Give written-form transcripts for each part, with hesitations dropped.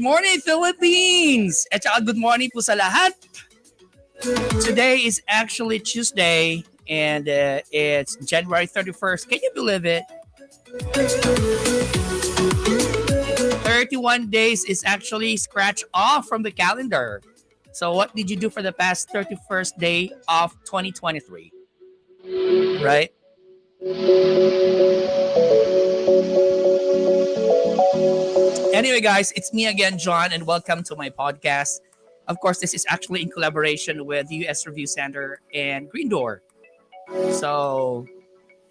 morning, Philippines! At saka good morning po sa lahat. Today is actually Tuesday and it's January 31st. Can you believe it? 31 days is actually scratched off from the calendar. So what did you do for the past 31st day of 2023? Right? Anyway, guys, it's me again, John, and welcome to my podcast. Of course, this is actually in collaboration with US Review Center and Green Door. So,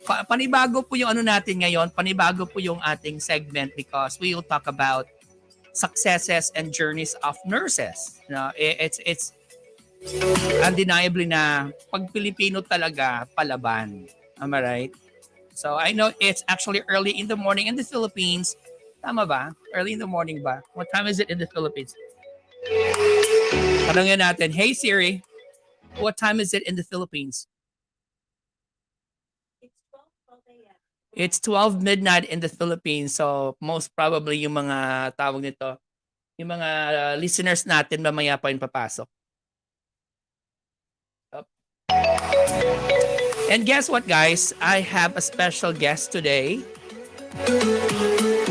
panibago po yung ano natin ngayon, panibago po yung ating segment because we will talk about successes and journeys of nurses. It's undeniably na pag Pilipino talaga palaban. Am I right? So I know it's actually early in the morning in the Philippines. Tama ba? Early in the morning ba? What time is it in the Philippines? Tanongin natin, hey Siri, what time is it in the Philippines? It's 12 midnight in the Philippines. So most probably yung mga tawag nito, yung mga listeners natin mamaya pa yung papasok. And guess what, guys? I have a special guest today.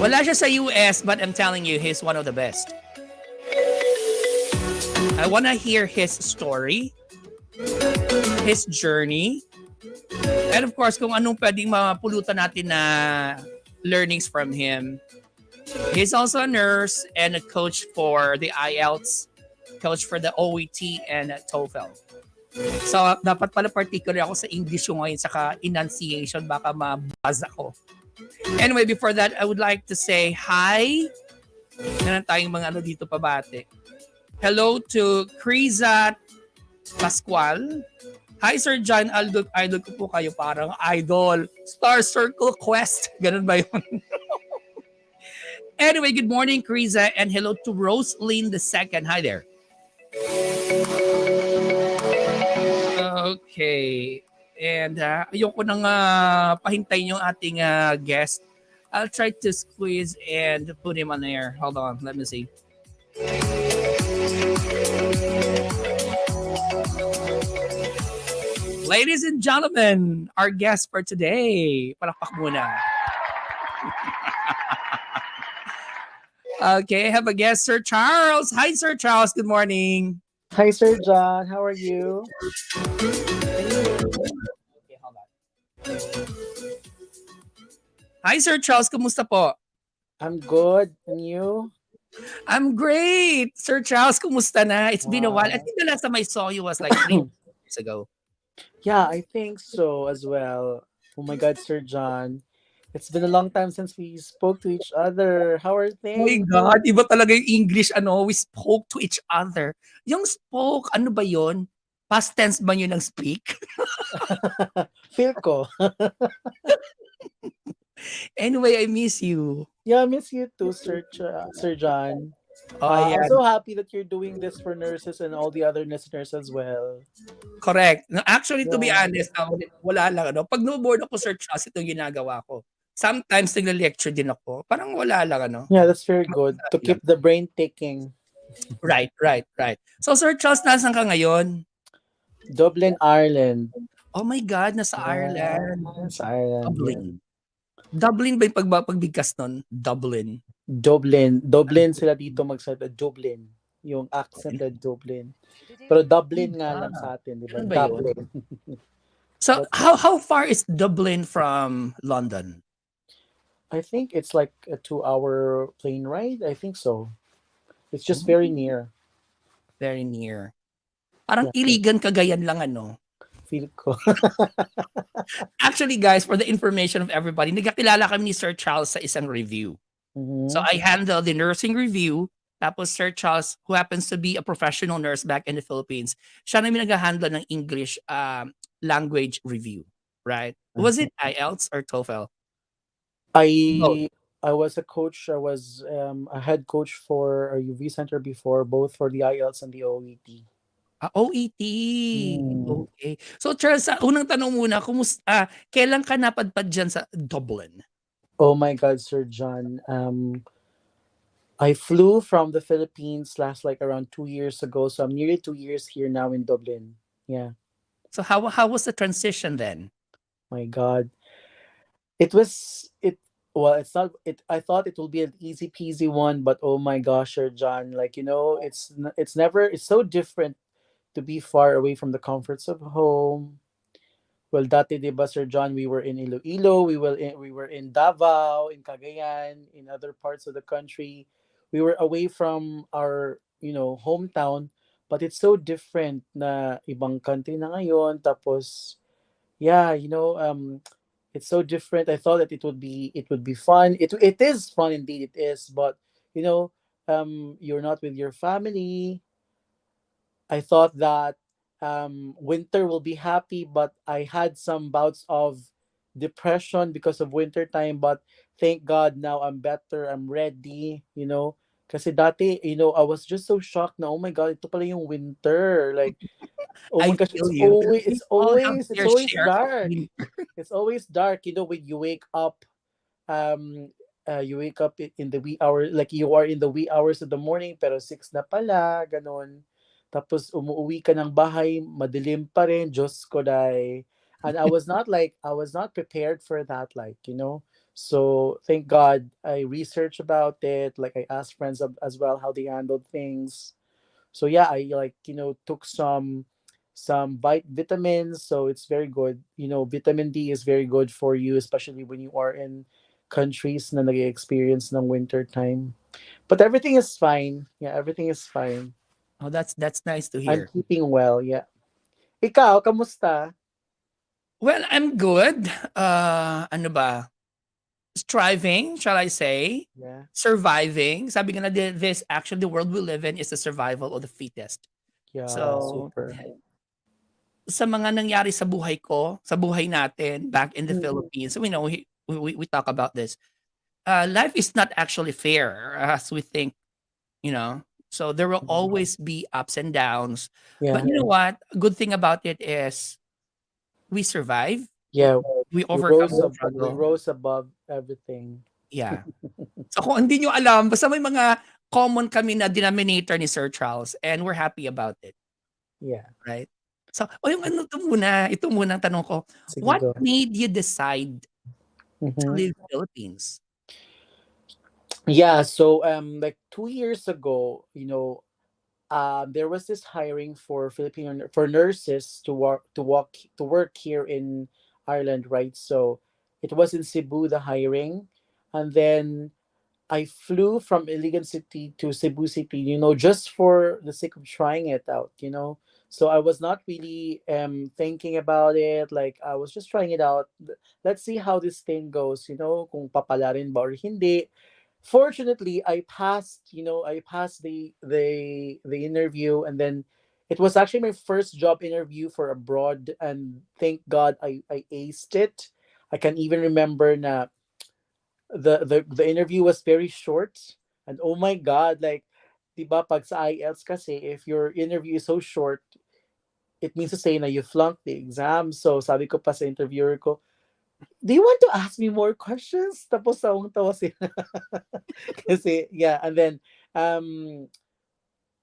Wala siya sa US, but I'm telling you, he's one of the best. I wanna hear his story, his journey, and of course, kung anong pwedeng mapulutan natin na learnings from him. He's also a nurse and a coach for the IELTS, coach for the OET and TOEFL. So, dapat pala particular ako sa English yung ngayon saka enunciation, baka mabuzz ako. Anyway, before that, I would like to say hi. Meron tayong mga ano dito pabate. Hello to Criza Pascual. Hi, Sir John. Idol ko po kayo. Parang idol. Star Circle Quest. Ganun ba yun? Anyway, good morning, Criza. And hello to Rosaline II. Hi there. Okay. And ayoko nang pahintayin yung ating guest. I'll try to squeeze and put him on air. Hold on. Let me see. Ladies and gentlemen, our guest for today. Palakpak muna. Okay, I have a guest, Sir Charles. Hi, Sir Charles. Good morning. Hi, Sir John. How are you? Okay, hold on. Hi, Sir Charles. Kumusta po? I'm good. And you? I'm great. Sir Charles, kumusta na? It's been a while. I think the last time I saw you was like 3 years ago. Yeah, I think so as well. Oh my God, Sir John. It's been a long time since we spoke to each other. How are Oh my things? God, iba talaga yung English, we spoke to each other. Yung spoke, ano ba yun? Past tense ba yun ng speak? Feel ko. Anyway, I miss you. Yeah, I miss you too, Sir John. Oh, yeah. I'm so happy that you're doing this for nurses and all the other listeners as well. Correct. No, actually, to be Yeah. honest, wala lang. Pag no-board ako, Sir Charles, ito yung ginagawa ko. Sometimes, nagla-lecture din ako. Parang wala lang, Yeah, that's very good. To keep the brain ticking. Right. So, Sir Charles, nasan ka ngayon? Dublin, Ireland. Oh my God, nasa Ireland. Sa Ireland. Dublin. Yeah. Dublin ba yung pagbigkas nun? Dublin. Dublin sila dito magsalita. Dublin. Yung accent na Dublin. Pero Dublin nga lang sa atin, di ba? Ano ba yun? Dublin. So, how far is Dublin from London? I think it's like a 2-hour plane ride. I think so. It's just very near. Very near. Parang Iligan, Cagayan lang, Feel ko. Actually, guys, for the information of everybody, nagkakilala kami ni Sir Charles sa isang review. Mhm. So, I handle the nursing review. Tapos, Sir Charles, who happens to be a professional nurse back in the Philippines, siya namin nag-handle ng English language review. Right? Was it IELTS or TOEFL? I was a coach. I was a head coach for a UV center before, both for the IELTS and the OET. OET. Okay. So, Charles, unang tanong muna, kailan ka napadpad dyan sa Dublin? Oh my God, Sir John. I flew from the Philippines last like around 2 years ago, so I'm nearly 2 years here now in Dublin. Yeah, So how was the transition then? my God, it was it. Well, it's not it. I thought it will be an easy peasy one, but oh my gosh, Sir John, like it's never. It's so different to be far away from the comforts of home. Well, dati, di ba, Sir John, we were in Iloilo, we were in Davao, in Cagayan, in other parts of the country. We were away from our, hometown, but it's so different na ibang country na ngayon. Tapos, yeah, it's so different. I thought that it would be fun. It is fun indeed, it is, but you know, you're not with your family. I thought that winter will be happy, but I had some bouts of depression because of winter time. But thank God now I'm better. I'm ready. Kasi dati, I was just so shocked na, oh my God, ito pala yung winter. Like, oh my I gosh, feel you. We all have it's their always share of dark. winter. It's always dark. When um, you wake up in the wee hour, like you are in the wee hours of the morning, pero 6 na pala, ganon. Tapos umuwi ka ng bahay, madilim pa rin, Diyos ko day. And I was not prepared for that, So thank God I researched about it. Like I asked friends as well how they handled things. So yeah, I took some vitamins, so it's very good. Vitamin D is very good for you, especially when you are in countries na nag-experience ng winter time. But everything is fine. Yeah, everything is fine. Oh, that's nice to I'm hear. keeping well, yeah. Ikaw, kamusta? Well, I'm good. Ano ba? Striving, shall I say? Yeah. Surviving. Sabi nga na this actually the world we live in is the survival of the fittest. Yeah, So, super. sa mga nangyari sa buhay ko, sa buhay natin back in the Mm, Philippines, we talk about this. Life is not actually fair as we think, you know. So there will mm. always be ups and downs. But Yeah. you know what? A good thing about it is we survive. Yeah. We We overcome rose the ab- we struggle. rose above everything. Yeah. So kung hindi nyo alam, basta may mga common kami na denominator ni Sir Charles and we're happy about it, Yeah. right? So, yung ano ito muna ang tanong ko, Sige, what go. made you decide to Mhm. leave Philippines? Yeah, so like 2 years ago, there was this hiring for for nurses to work here in Ireland, right? So it was in Cebu, the hiring, and then I flew from Iligan City to Cebu City, just for the sake of trying it out. So I was not really thinking about it. Like I was just trying it out. Let's see how this thing goes, kung papalarin ba or hindi. Fortunately, I passed the interview, and then it was actually my first job interview for abroad, and thank God I aced it. I can even remember na the interview was very short, and oh my God, like, 'di ba pag sa IELTS kasi, if your interview is so short, it means to say na you flunked the exam. So sabi ko pa sa interviewer ko, do you want to ask me more questions? Tapos tawang tawa sila. Kasi yeah, and then um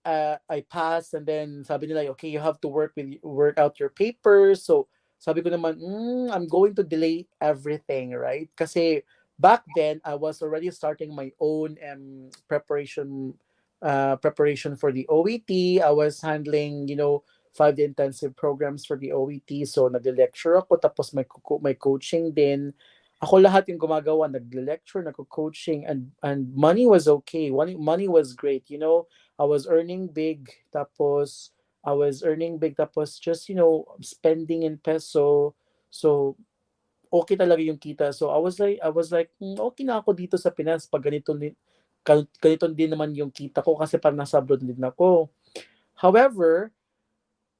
I passed, and then sabi nila, okay, you have to work out your papers. So sabi ko naman, I'm going to delay everything, right? Kasi back then I was already starting my own preparation for the OET. I was handling, 5 intensive programs for the OET. So nag-lecture ako, tapos may coaching din. Ako lahat yung gumagawa, nag-lecture, nag-coaching, and money was okay. Money was great, I was earning big, tapos just, spending in peso. So okay talaga yung kita. So I was like, okay na ako dito sa Pinas pag ganito din naman yung kita ko kasi parang nasa abroad din ako. However,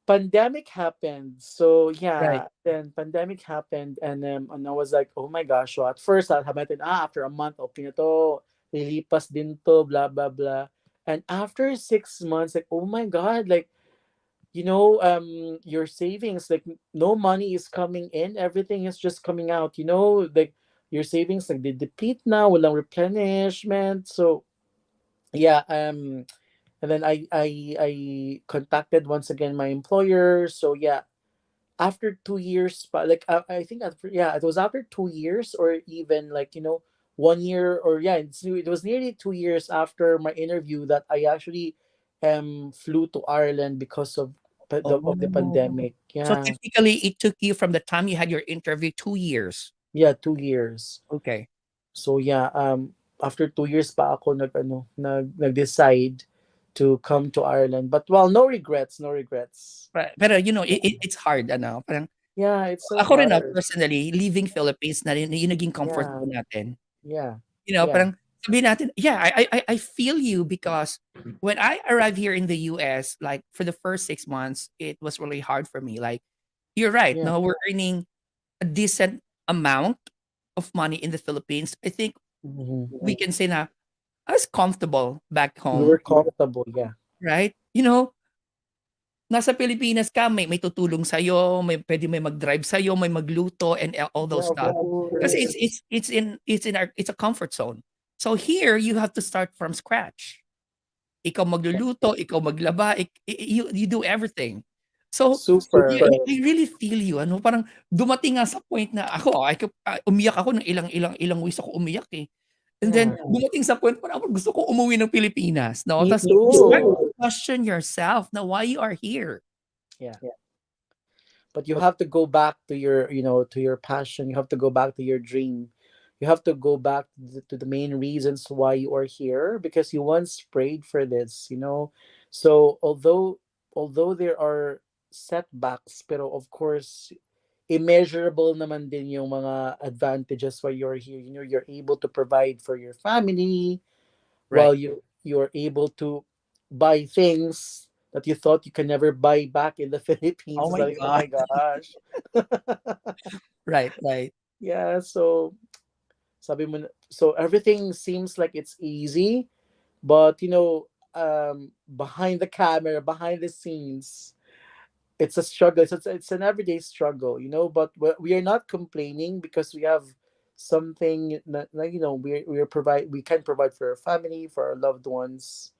pandemic happened. So Right. yeah, then pandemic happened, and I was like, oh my gosh. So at first I had after a month, okay na to, lilipas din to, blah blah blah. And after 6 months, like, oh my God, like, your savings, like, no money is coming in, everything is just coming out, like your savings, like, they deplete now, walang replenishment. So yeah, and then I contacted once again my employer. So yeah, after 2 years, but like I think after, yeah, it was after 2 years, or even like, 1 year, or yeah, it was nearly 2 years after my interview that I actually flew to Ireland because of of the Oh. pandemic. So Yeah, technically, it took you from the time you had your interview 2 years. yeah, 2 years. Okay. So yeah, after 2 years pa ako nag-decide to come to Ireland. But well, no regrets, no regrets. Pero it's hard, ano, parang Yeah, it's so ako rin, hard. personally, leaving Philippines na rin yung naging comfort Yeah, zone natin. yeah, yeah. Parang sabihin natin, yeah, I feel you because when I arrived here in the US, like for the first 6 months, it was really hard for me. Like, you're right. Yeah. No, we're earning a decent amount of money in the Philippines. I think we Mhm. can say na I was comfortable back You were home, comfortable, yeah. right? Nasa Pilipinas ka, may tutulong sa'yo, may mag-drive sa'yo, may magluto and all Yeah, those of stuff. Kasi course. it's a comfort zone. So here you have to start from scratch. Ikaw magluluto, ikaw maglaba, you do everything. So Super. I really feel you, ano, parang dumating nga sa point na ako, umiyak ako ng ilang weeks ako umiyak, eh. And then Yeah. dumating sa point parang ako gusto ko umuwi ng Pilipinas, 'no? Me Tas you start too. to question yourself na why you are here. Yeah. But you have to go back to your, to your passion. You have to go back to your dream. You have to go back to the main reasons why you are here, because you once prayed for this. So although there are setbacks, pero of course immeasurable naman din yung mga advantages why you're here. You're able to provide for your family, Right. while you're able to buy things that you thought you can never buy back in the Philippines. Oh It's my like, oh God. my gosh. Right, right. Yeah, so so everything seems like it's easy, but behind the camera, behind the scenes, it's a struggle. It's an everyday struggle. But we are not complaining, because we have something that, like, we can provide for our family, for our loved ones.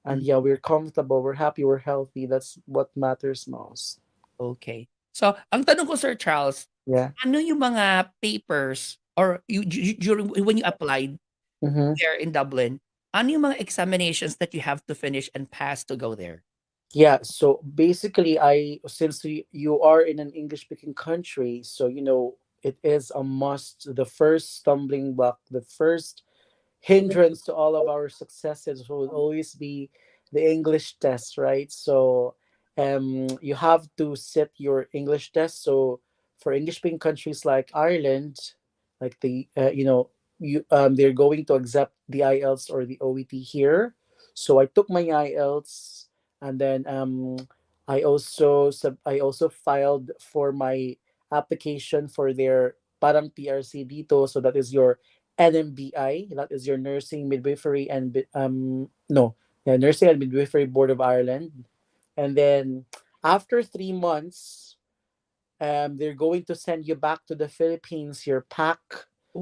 And yeah, Mhm. we're comfortable, we're happy, we're healthy. That's what matters most. Okay. So, ang tanong ko, Sir Charles, Yeah. ano yung mga papers or during when you applied Mm-hmm. there in Dublin, ano yung mga examinations that you have to finish and pass to go there? Yeah, so basically, since you are in an English speaking country, so it is a must. The first stumbling block, the first hindrance to all of our successes will always be the English test, right? So you have to sit your English test. So for English speaking countries like Ireland, like they're going to accept the IELTS or the OET here. So I took my IELTS, and then I also filed for my application for their parang PRC dito. So that is your NMBI, that is your Nursing Midwifery and no, yeah, Nursing and Midwifery Board of Ireland. And then after 3 months, they're going to send you back to the Philippines, your pack,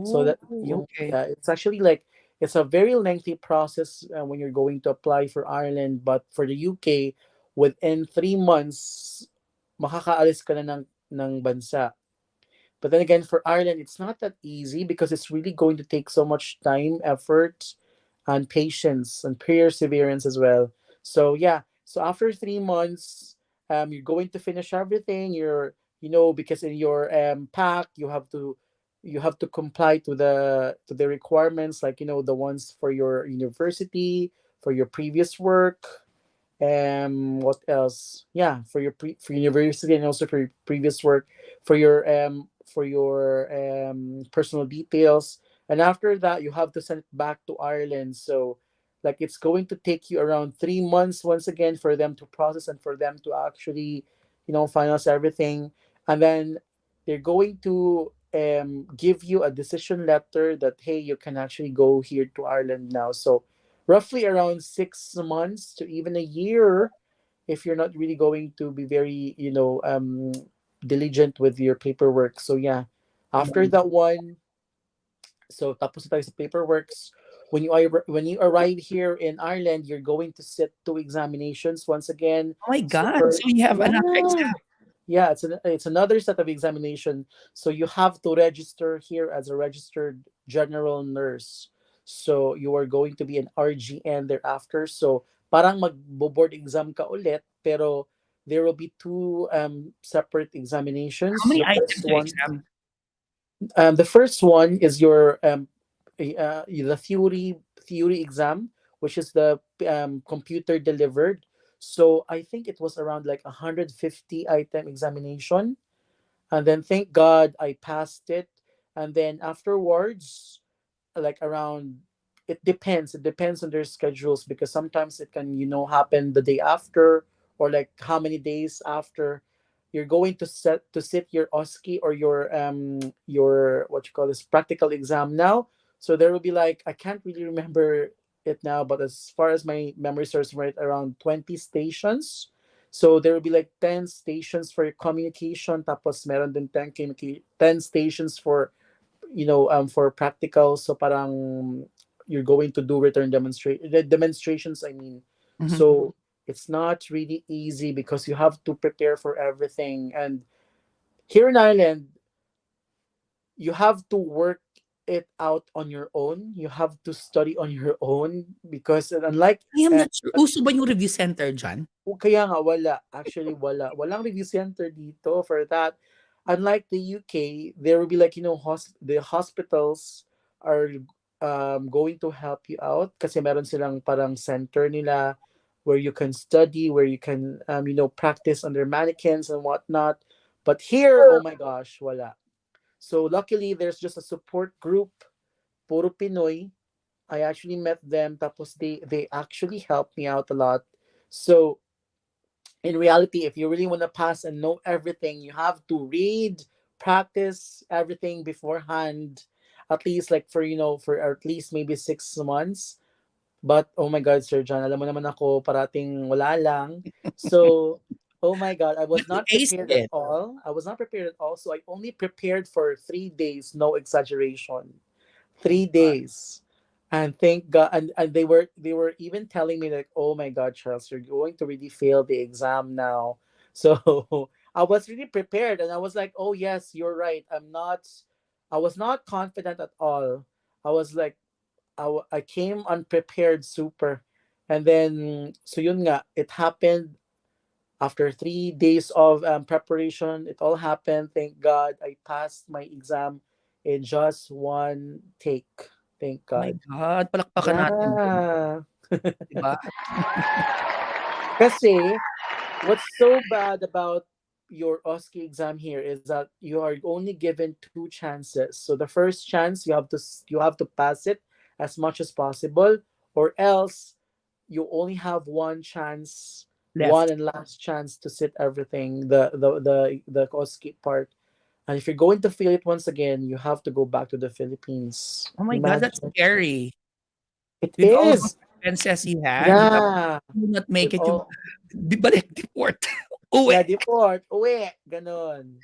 so Oh, that okay. it's actually like it's a very lengthy process when you're going to apply for Ireland. But for the UK, within 3 months, makakaalis ka na ng bansa. But then again, for Ireland, it's not that easy, because it's really going to take so much time, effort, and patience and perseverance as well. So yeah, so after 3 months, you're going to finish everything. Because in your pack, you have to comply to the requirements, like the ones for your university, for your previous work, what else, yeah, for university, and also for your previous work, for your personal details. And after that, you have to send it back to Ireland. So like it's going to take you around 3 months once again for them to process, and for them to actually finance everything. And then they're going to give you a decision letter that, hey, you can actually go here to Ireland now. So roughly around 6 months to even a year, if you're not really going to be very diligent with your paperwork. So yeah, after Mhm. that one, so tapos na tayo sa paperworks, when you arrive here in Ireland, you're going to sit two examinations once again. Oh my So God. So you have another yeah, exam. yeah, it's another set of examination. So you have to register here as a registered general nurse. So you are going to be an RGN thereafter. So parang mag-board exam ka ulit, pero there will be two separate How examinations. many items to exam? The first one is your the theory exam, which is the computer delivered. So I think it was around like 150 item examination, and then thank God I passed it. And then afterwards, like around, it depends on their schedules, because sometimes it can happen the day after, or like how many days after you're going to sit your OSCE, or your what you call this practical exam now. So there will be like, I can't really remember it now, but as far as my memory serves, right, around 20 stations. So there will be like 10 stations for your communication, tapos meron din 10 stations for practical. So parang you're going to do return demonstrations, I mean. Mhm. So it's not really easy, because you have to prepare for everything. And here in Ireland, you have to work it out on your own. You have to study on your own, because unlike I am not sure. Uso ba yung review center dyan? kaya nga wala. Actually, walang review center dito for that. Unlike the UK, there will be like, the hospitals are going to help you out, kasi meron silang parang center nila where you can study, where you can practice under mannequins and whatnot. But here, oh my gosh, wala. So luckily, there's just a support group, puro Pinoy. I actually met them, tapos they actually helped me out a lot. So in reality, if you really want to pass and know everything, you have to read, practice everything beforehand, at least like for at least maybe 6 months. But oh my God, Sir John, alam mo naman ako, parating wala lang. So, oh my God, I But was you not aced prepared at it. all. I was not prepared at all. So I only prepared for 3 days, no exaggeration. My three God. days and thank God. And they were even telling me like, oh my God, Charles, you're going to really fail the exam now. So I was really prepared, and I was like, oh yes, you're right. I was not confident at all. I was like, I came unprepared super. And then so yun nga, it happened after 3 days of preparation. It all happened. Thank God I passed my exam in just one take. Thank Oh my God. God. Palakpakan natin dun. Yeah. Di ba? Kasi what's so bad about your OSCE exam here is that you are only given two chances. So the first chance, you have to pass it as much as possible, or else you only have one chance, one Left. and last chance to sit everything, the OSCE part. And if you're going to fail it once again, you have to go back to the Philippines. Oh my God, that's Imagine. scary. It With all those is. expenses you had, tapos Yeah. you not make With it yung all di balik deport. Uwi. Yeah, deport, uwi, ganon.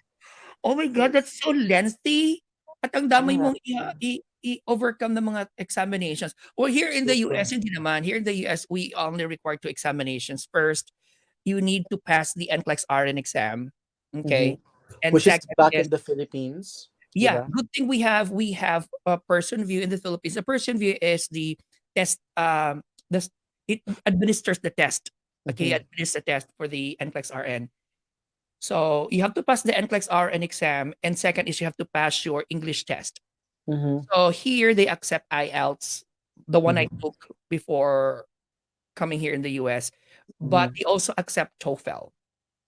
Oh my So God, that's so lengthy. At ang damay yeah, mong i-overcome ng mga examinations. Well, here in the super. US, hindi naman. Here in the US, we only require two examinations. First, you need to pass the NCLEX RN exam. Hmm. Okay. And Which is second back is, in the Philippines, yeah, diba? good thing we have a person view in the Philippines. The person view is the test the it administers the test. Okay, Mm-hmm. administers the test for the NCLEX RN. So you have to pass the NCLEX RN exam, and second is you have to pass your English test. Mm-hmm. So here they accept IELTS, the one I Mm-hmm. took before coming here in the US, but Mm-hmm. they also accept TOEFL.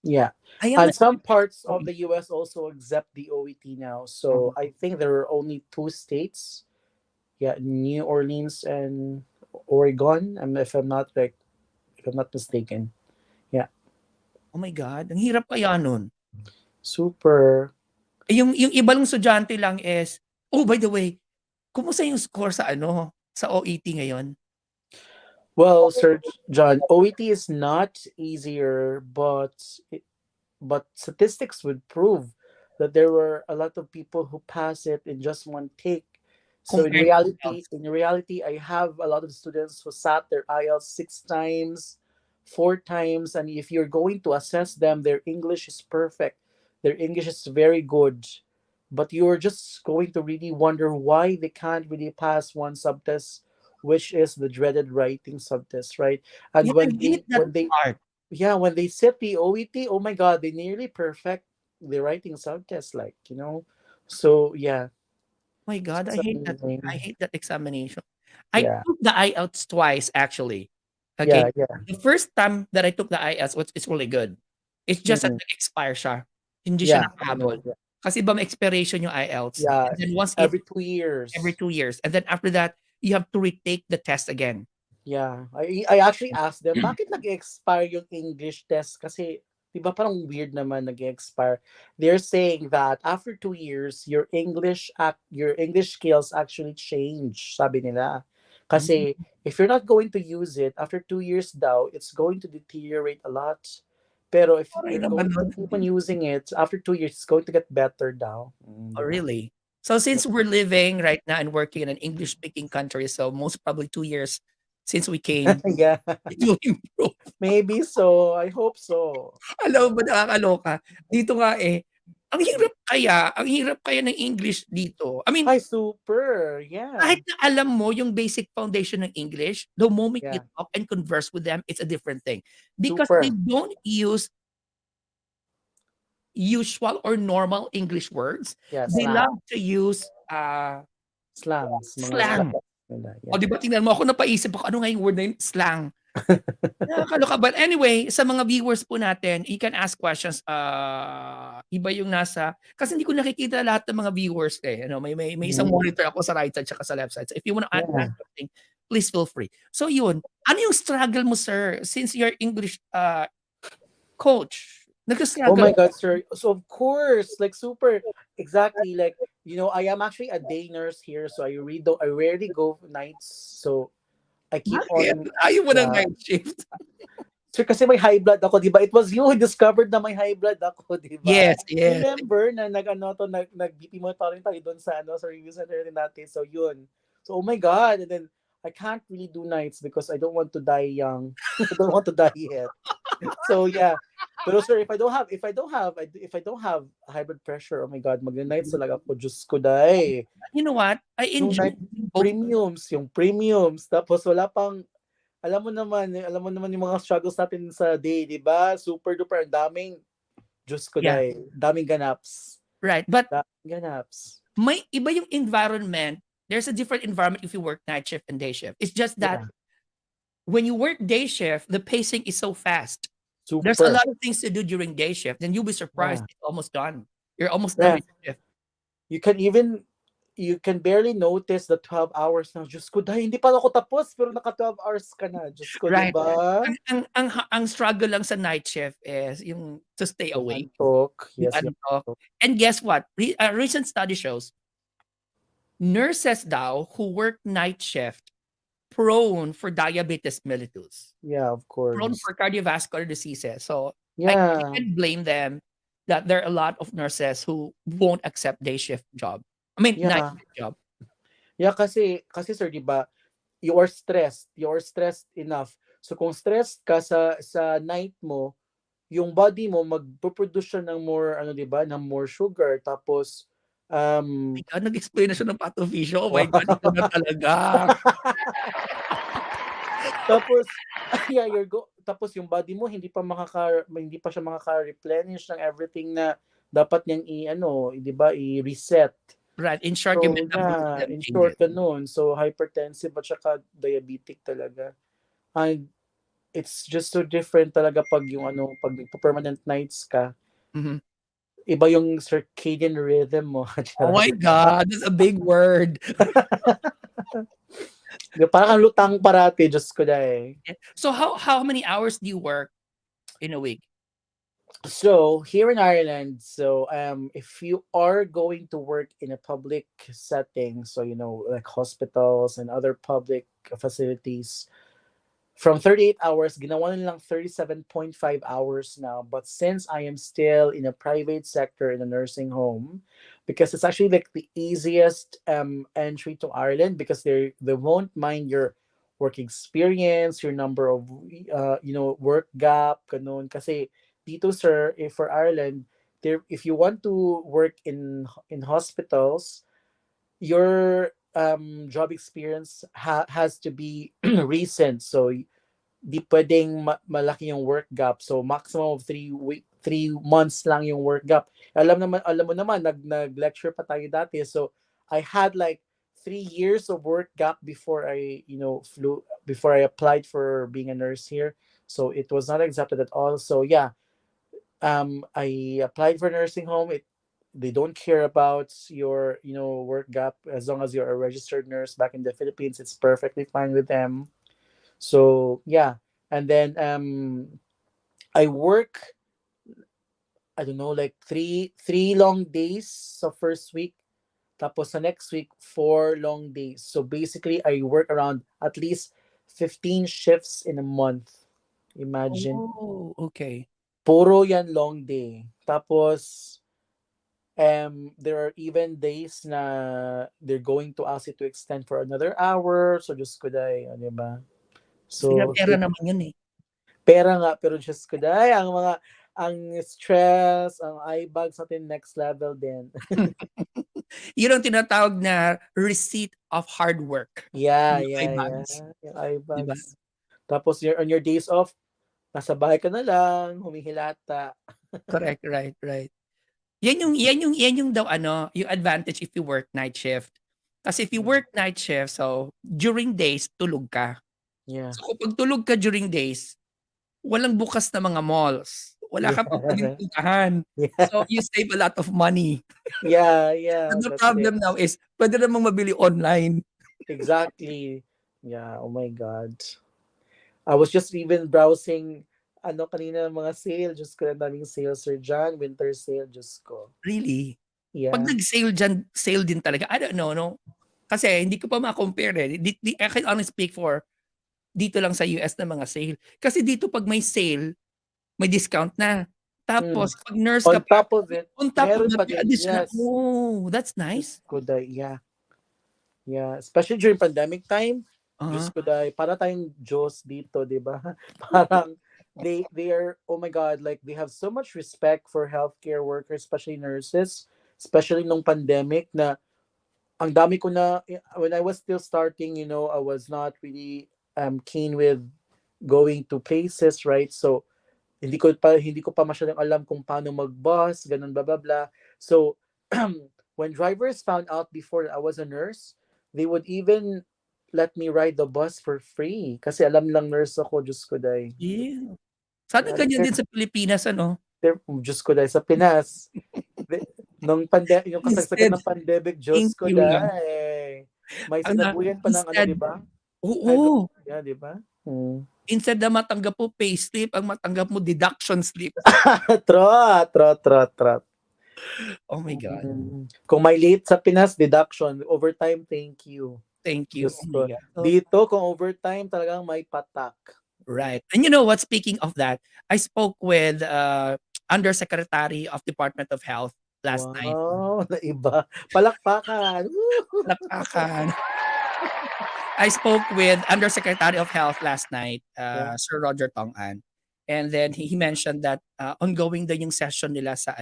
Yeah, I am and not some parts sure. of the U.S. also accept the OET now. So Mhm. I think there are only two states. Yeah, New Orleans and Oregon. If I'm not mistaken. Yeah, Oh my God, ang hirap kaya nun. super. Yung iba lang estudyante lang is, oh, by the way, kumusta yung score sa ano, sa OET ngayon? Well, Sir John, OET is not easier, but statistics would prove that there were a lot of people who pass it in just one take. So compared to else. in reality, I have a lot of students who sat their IELTS 6 times, 4 times, and if you're going to assess them, their English is perfect. Their English is very good, but you're just going to really wonder why they can't really pass one subtest, which is the dreaded writing subtest, right? And Yeah, I hate that part. when they sit the OET, oh my God, they nearly perfect the writing subtest, like So yeah, My God, I it's hate that. I amazing. hate that examination. I Yeah, took the IELTS twice actually. Okay. yeah, yeah. The first time that I took the IELTS was it's really good. It's just that Mm, nag-expire siya. Hindi siya yeah, I nakahabol. know. Yeah, Kasi iba may expiration yung IELTS. yeah. And then once it Every two every years. 2 years. And then after that, you have to retake the test again. Yeah, I actually asked them, bakit nag-expire yung English test? Kasi, di ba parang weird naman nag-expire. They're saying that after 2 years, your English skills actually change, sabi nila. Hmm. Kasi, if you're not going to use it, after 2 years daw, it's going to deteriorate a lot. Pero if Okey you're naman going to nun. keep on using it, after 2 years, it's going to get better daw. Oh, Di ba? really? So since we're living right now and working in an English-speaking country, so most probably 2 years since we came, Yeah, it will improve. maybe so. I hope so. Alam mo ba nakakaloka, dito nga, eh, ang hirap kaya ng English dito. I mean, Hi, super. Yeah. kahit na alam mo yung basic foundation ng English, the moment you Yeah. talk and converse with them, it's a different thing. Because they Super. don't use usual or normal English words, Yeah, they slang. love to use, Slangs. Mga slang. slang nila. O Yeah. 'di ba tingnan mo ako napaisip ako, ano nga yung word na yun? Slang. Nakakaloka. But anyway, sa mga viewers po natin, you can ask questions, iba yung nasa kasi hindi ko nakikita lahat ng mga viewers, eh, ano, may isang Mm. monitor ako sa right side tsaka sa left side. So if you wanna Yeah. ask something, please feel free. So yun, ano yung struggle mo sir, since you're English, coach, Oh nagka-struggle my ka? God, sir. So of course, like super, exactly. Like I am actually a day nurse here, so I rarely go nights. So I keep Bakit? on, Ayaw mo ng yeah. night shift? Sir, kasi may high blood ako, di ba? It was you who discovered na may high blood ako, di ba? Yes, yes. Remember na nag-BP monitoring tayo doon sa sa review center din natin. So yun. So oh my God, and then I can't really do nights because I don't want to die young. I don't want to die yet. So yeah. Pero sir, if I don't have high blood pressure, oh my God, mag-nights talaga ako. Diyos ko, day. You know what? I Yung enjoy night both. yung premiums, tapos wala pang alam mo naman yung mga struggles natin sa day, di ba? Super duper, ang daming, Diyos ko Yeah, dahil, daming ganaps. right. But Daming ganaps. may iba yung environment. There's a different environment if you work night shift and day shift. It's just that Yeah, when you work day shift, the pacing is so fast. There's a super. lot of things to do during day shift, then you'll be surprised Yeah. it's almost done. You're almost done Yeah. with your shift. You can even, you can barely notice the 12 hours na, Diyos ko, dahil hindi pa ako tapos, pero naka 12 hours ka na. Diyos ko, di Right. ba? Ang struggle lang sa night shift is yung to stay Yung awake, antok. yung Yes, yung antok. antok. And guess what? A recent study shows nurses daw who work night shift prone for diabetes mellitus, Yeah, of prone course. for cardiovascular diseases. So I Yeah. can't blame them that there are a lot of nurses who won't accept day shift job. I mean, night Yeah. shift job. Yeah, kasi sir, di ba, you are stressed. You are stressed enough. So kung stressed ka sa night mo, yung body mo magpo-produce siya ng more ano 'di ba, ng more sugar tapos My God, nag-explain na siya ng pathophysio. Oh my wow. God, ikaw na talaga. Tapos yeah, tapos yung body mo hindi pa siya makaka-replenish ng everything na dapat niyang i-ano, 'di ba, i-reset. Right, in short, yung So yeah, metabolism in changes. short ganun. So hypertensive at saka diabetic talaga. And it's just so different talaga pag nagpo-permanent nights ka. Mhm. Iba yung circadian rhythm mo. Oh Charot. my God, that's a big word. Parang kang lutang parati, Diyos ko dahil. So how many hours do you work in a week? So here in Ireland, if you are going to work in a public setting, so like hospitals and other public facilities, from 38 hours, ginawa na lang 37.5 hours now. But since I am still in a private sector in a nursing home, because it's actually like the easiest entry to Ireland, because they won't mind your work experience, your number of work gap, ganun. Kasi dito sir, if for Ireland, there if you want to work in hospitals, your job experience has to be recent. So di pwedeng malaki yung work gap. So maximum of 3 months lang yung work gap. Alam mo naman nag-lecture pa tayo dati. So I had like 3 years of work gap before before I applied for being a nurse here. So it was not accepted at all. So yeah, I applied for nursing home. They don't care about your work gap. As long as you're a registered nurse back in the Philippines, it's perfectly fine with them. So yeah, and then I work, I don't know, like three long days so first week, tapos sa next week 4 long days. So basically I work around at least 15 shifts in a month. Imagine. Oh, okay. Puro yan long day. Tapos there are even days na they're going to ask you to extend for another hour. So just ko day, di ba? So Pera naman yun eh. pera nga, pero just ko day, ang stress, ang eye bags natin next level din. Yun ang tinatawag na receipt of hard work. Yeah, Yung yeah, yeah. eyebags, Yung eye 'di ba? bags. Tapos on your days off, nasa bahay ka na lang, humihilata. Correct, right. Yan yung daw ano, yung advantage if you work night shift. Kasi if you work night shift, so during days tulog ka. Yeah. So kapag tulog ka during days, walang bukas na mga malls. Wala Yeah. ka pang pwedeng puntahan. Yeah. So you save a lot of money. Yeah, yeah. And the That's it. problem now is pwede namang mabili online. Exactly. Yeah, oh my God. I was just even browsing kanina mga sale. Diyos ko, ang daming sale, Sir John. Winter sale, Diyos ko. Really? Yeah. Pag nag-sale diyan, sale din talaga. I don't know, no? Kasi hindi ko pa ma-compare eh. I can only speak for dito lang sa US na mga sale. Kasi dito pag may sale, may discount na. Mm. Tapos pag nurse On ka pa, top of it, on top of meron that, pa may din. additional. Yes. Oh, that's Diyos nice. ko, yeah. Yeah. Especially during pandemic time, Diyos ko, para tayong Diyos dito, di ba? Parang, they are, oh my God, like, they have so much respect for healthcare workers, especially nurses, especially nung pandemic na, ang dami ko na, when I was still starting, I was not really keen with going to places, right? So, hindi ko pa masyadong alam kung paano mag-bus, ganun blah blah blah. So when drivers found out before I was a nurse, they would even let me ride the bus for free kasi alam lang nurse ako, Diyos ko day. Yeah. Sana Yeah, ganyan din sa Pilipinas, ano? Diyos ko day sa Pinas. Yung kasagsagan Instead, ng pandemic, thank Diyos ko you lang. day. May Ano, sinabuyan pa ng instead, di ba? oo. Yeah, di ba? Instead na matanggap mo payslip, ang matanggap mo deduction slip. Trot. Oh my God. Kung may late sa Pinas, deduction. Overtime, thank you. Thank you. Diyos Oh ko. my God. So, Dito, kung overtime, talagang may patak. right. And you know what? Speaking of that, I spoke with Undersecretary of Department of Health last night. Wow, naiba. Palakpakan. Palakpakan. I spoke with Undersecretary of Health last night, Yeah. Sir Roger Tong-an. And then he mentioned that ongoing daw yung session nila sa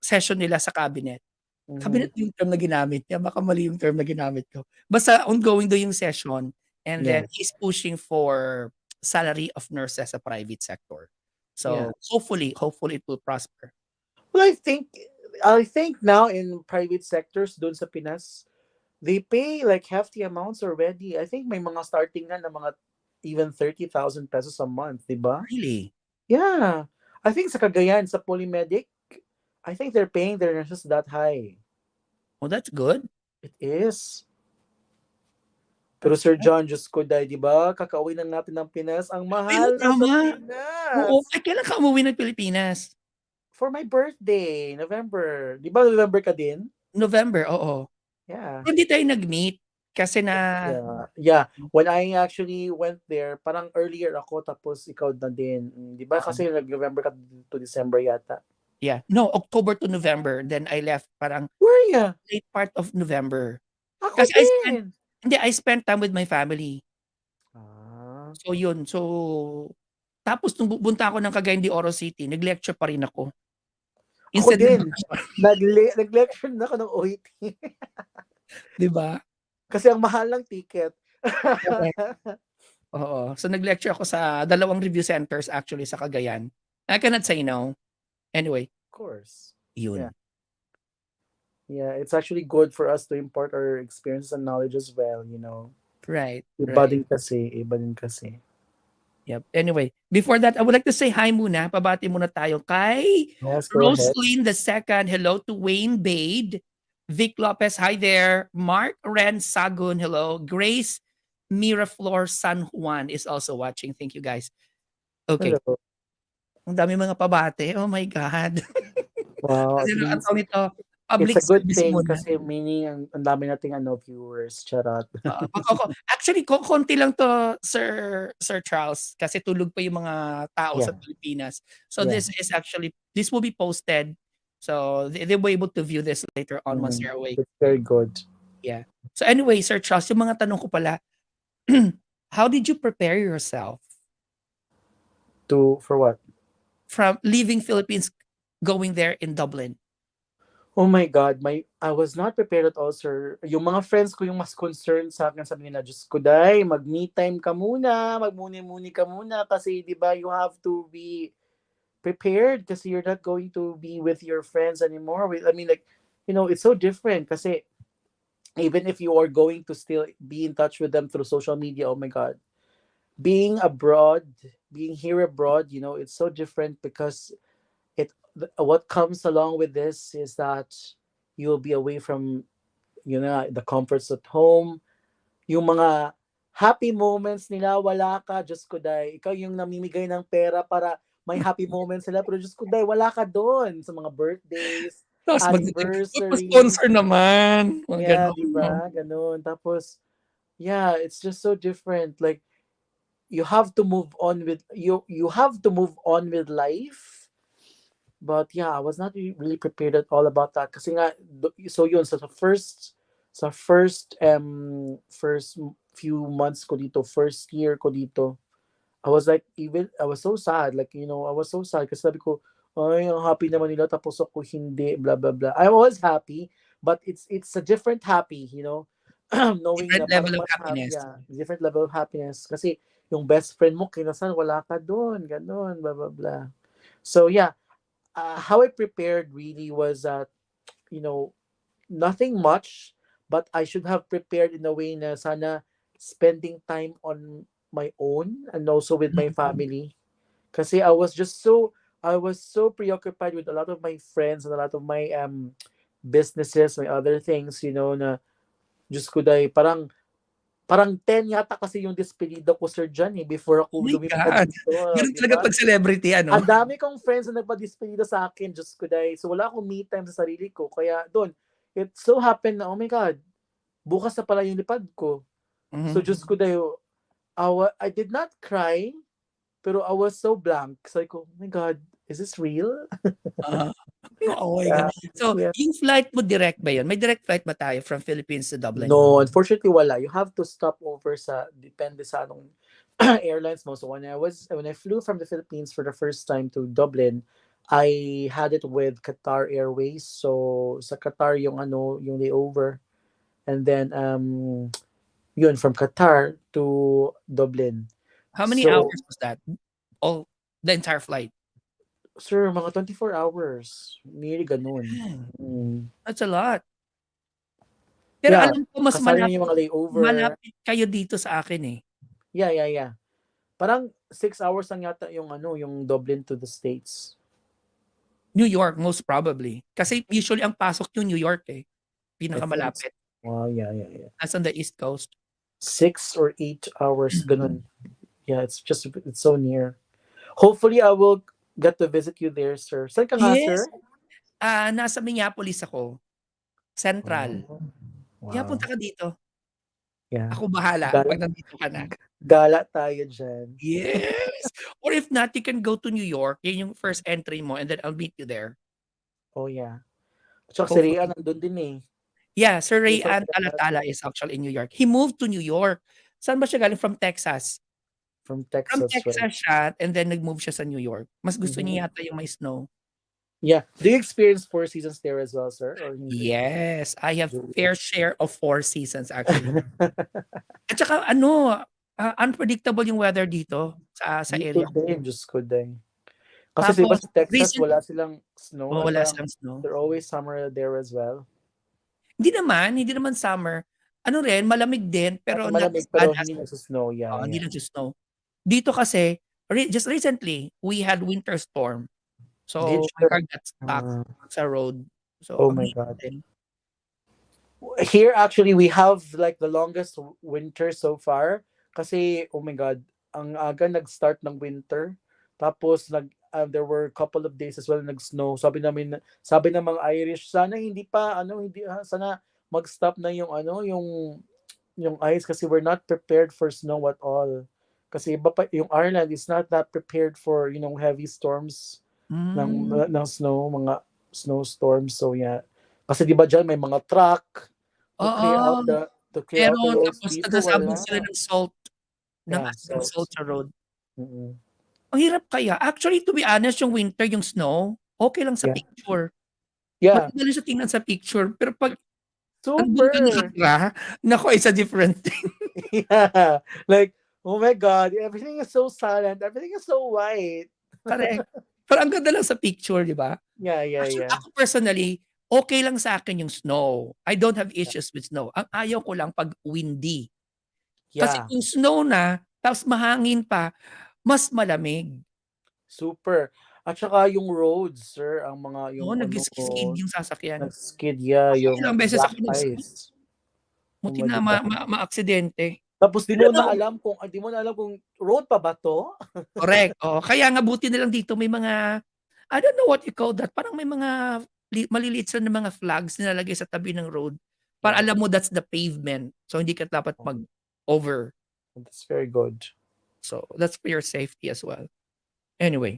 session nila sa cabinet. Cabinet yung term na ginamit niya, baka mali yung term na ginamit ko. Basta ongoing daw yung session, and then he's pushing for salary of nurses sa private sector. So hopefully it will prosper. Well, I think now in private sectors doon sa Pinas, they pay like hefty amounts already. I think may mga starting na ng mga even 30,000 pesos a month, di ba? Really? Yeah. I think sa Cagayan, sa Polymedic, I think they're paying their nurses that high. Oh, that's good. It is. Pero Sir John, Diyos ko, di ba? Kakauwi na natin ng Pinas. Ang mahal na sa Pinas. Oo. Ay, kailan ka umuwi ng Pilipinas? For my birthday, November. Di ba November ka din? November, oo. Yeah. Hindi tayo nag-meet. Kasi na, Yeah. Yeah. When I actually went there, parang earlier ako tapos ikaw na din. 'Di ba oo, kasi nag-November ka to December yata? yeah. No, October to November. Then I left parang Where ya? late part of November. Ako Kasi din. I spent time with my family. Ah. So yun, so tapos nung pupunta ako ng Cagayan de Oro City, nag-lecture pa rin ako. Ako Instead na din. bakasyon, Nag-lecture na ako ng OIT 'di ba? kasi ang mahal ng ticket. Correct. Oo. So nag-lecture ako sa dalawang review centers actually sa Cagayan. I cannot say no. Anyway, Of course. Yeah. yun. Yeah, it's actually good for us to impart our experiences and knowledge as well, you know. Right, Iba right. din kasi, iba din kasi. Yep. Anyway, before that, I would like to say hi muna. Pabati muna tayo kay Yes, go ahead. Roslyn II. Hello to Wayne Bade. Vic Lopez, hi there. Mark Ren Sagun, hello. Grace Miraflor San Juan is also watching. Thank you guys. Okay. Hello. Ang dami mga pabate. Oh my God. Wow, Kasi at ang least tawag nito, it's public a good service thing muna. kasi meaning ang dami nating viewers, charot. Actually, konti lang to, Sir Charles, kasi tulog pa yung mga tao sa Yeah, Pilipinas. So yeah. this will be posted. So they'll be able to view this later on once they're awake. It's very good. Yeah. So anyway, Sir Charles, yung mga tanong ko pala, how did you prepare yourself For what? from leaving Philippines, going there in Dublin? Oh my God, I was not prepared at all, sir. Yung mga friends ko yung mas concerned sa akin, sabi nila, Diyos ko, day, mag-me time ka muna, magmuni-muni ka muna, kasi di ba you have to be prepared kasi you're not going to be with your friends anymore. I mean, like, it's so different kasi even if you are going to still be in touch with them through social media, oh my God, being abroad, being here abroad, it's so different because what comes along with this is that you'll be away from the comforts at home, yung mga happy moments nila wala ka. Diyos ko, day, ikaw yung namimigay ng pera para may happy moments nila, pero Diyos ko, day, wala ka doon sa mga birthdays, Tapos anniversaries. sponsor naman. Mga Yeah, ganun, di no? ba? Ganun. Tapos, yeah, it's just so different. Like, you have to move on with you have to move on with life. But yeah, I was not really prepared at all about that. Kasi nga, so yun, first few months ko dito, first year ko dito, I was like, even, I was so sad. Like, I was so sad kasi sabi ko, ay, ang happy naman nila, tapos ako hindi, blah, blah, blah. I was happy, but it's a different happy, knowing na Different level parang of mas happy, happiness. yeah, different level of happiness. Kasi yung best friend mo, kinasan, wala ka doon, ganun, blah, blah, blah. So yeah, how I prepared really was that, you know, nothing much, but I should have prepared in a way na sana spending time on my own and also with my family. Kasi I was so preoccupied with a lot of my friends and a lot of my businesses, my other things, na Diyos ko, day, parang 10 yata kasi yung despedida ko, sir, dyan before Oh ako my lumipat God. dito, Ganun di talaga ba? 'pag celebrity, ano? Ang dami kong friends na nagpa-despedida sa akin, Diyos ko, day. So wala akong me time sa sarili ko. Kaya doon, it so happened na, oh my God, bukas na pala yung lipad ko. So Mhm. Diyos ko, day, I did not cry, pero I was so blank. Sabi ko, oh my God, is this real? Ah, oh my God. Yeah, So, yeah. yung flight mo direct ba yun? May direct flight ba tayo from Philippines to Dublin? No, unfortunately, wala. You have to stop over depende sa anong airlines mo. So when I flew from the Philippines for the first time to Dublin, I had it with Qatar Airways. So sa Qatar yung layover, and then yun from Qatar to Dublin. How many So hours was that? Oh, the entire flight? sir, mga 24 hours. Nearly ganun. Man, Mm. that's a lot. Pero Yeah, alam ko mas kasali na yung mga layover. malapit kayo dito sa akin, eh. Yeah. Parang 6 hours lang yata yung Dublin to the States. New York, most probably. Kasi usually ang pasok yung New York, eh. I think. Pinakamalapit. Wow, yeah. That's on the East Coast. 6 or 8 hours, ganun. Yeah, it's so near. Hopefully, I will get to visit you there, sir. Saan ka nga, sir? Yes. Nasa Minneapolis ako. Central. Oh, Kaya wow. punta ka dito. Yeah. Ako bahala Gala pag nandito ka na. gala tayo diyan. Yes! Or if not, you can go to New York, yun yung first entry mo and then I'll meet you there. Oh, yeah. At saka si Rhea Hopefully. nandun din eh. Yeah, Sir Yung Ray from Ann Talatala is actually in New York. He moved to New York. Saan ba siya galing? From Texas. From Texas, right? Texas siya and then nag-move siya sa New York. Mas gusto Mhm. niya yata yung may snow. Yeah. Do you experience 4 seasons there as well, sir, or hindi? Yes, I have Really? fair share of 4 seasons actually. At saka ano, unpredictable yung weather dito sa Dito area ko. din, Diyos ko din. Kasi sa iba Tapos sa Texas, recent wala silang snow at wala parang silang snow. they're always summer there as well. Hindi naman summer. Ano rin, malamig din pero not as Malamig bad pero as hindi nagsa-snow. Yeah, hindi yeah. nagso-snow. Dito kasi just recently, we had winter storm. Did So, my you? car got stuck Uh, sa road. So, oh ang my hirap God. din. Here actually we have like the longest winter so far kasi oh my God, ang aga nag-start ng winter. Tapos there were a couple of days as well nag-snow. Sabi ng mga Irish, sana hindi pa hindi sana mag-stop na yung yung ice kasi we're not prepared for snow at all. Kasi iba pa yung Ireland is not that prepared for heavy storms Hmm, ng snow, mga snowstorms. So yeah. Kasi 'di ba diyan may mga truck oo. to clear out the Meron roads. tapos Dito nagsasabog wala. sila ng salt, Yeah, ng so salt sa road. mm. Ang hirap kaya. Actually, to be honest, yung winter, yung snow, okey lang sa Yeah. picture. Yeah. Maganda lang siya tingnan sa picture, pero 'pag andun ka Super. nakatira, naku, it's a different thing. Yeah. Like, oh my God, everything is so silent. Everything is so white. Correct. Pero ang ganda lang sa picture, 'di ba? Yeah, yeah, Actually, yeah. ako personally, okey lang sa'kin yung snow. I don't have issues with snow. Ang ayaw ko lang 'pag windy. Kasi Yeah. kung snow na, tapos mahangin pa, mas malamig. Super. At saka yung roads, sir, ang mga Oo, yung nag-skid yung sasakyan. nag-skid, yeah, Ako yung ilang beses black ako nag-skid, ice. Oh muntik my na God. maaksidente. Tapos Pero no, di mo na alam kung road pa ba 'to? correct, oo. Kaya nga buti na lang dito may mga, I don't know what you call that, parang may mga maliliit sila na mga flags nilalagay sa tabi ng road para Yeah. alam mo that's the pavement. So hindi ka dapat Oh, mag-over. that's very good. So that's for your safety as well. Anyway,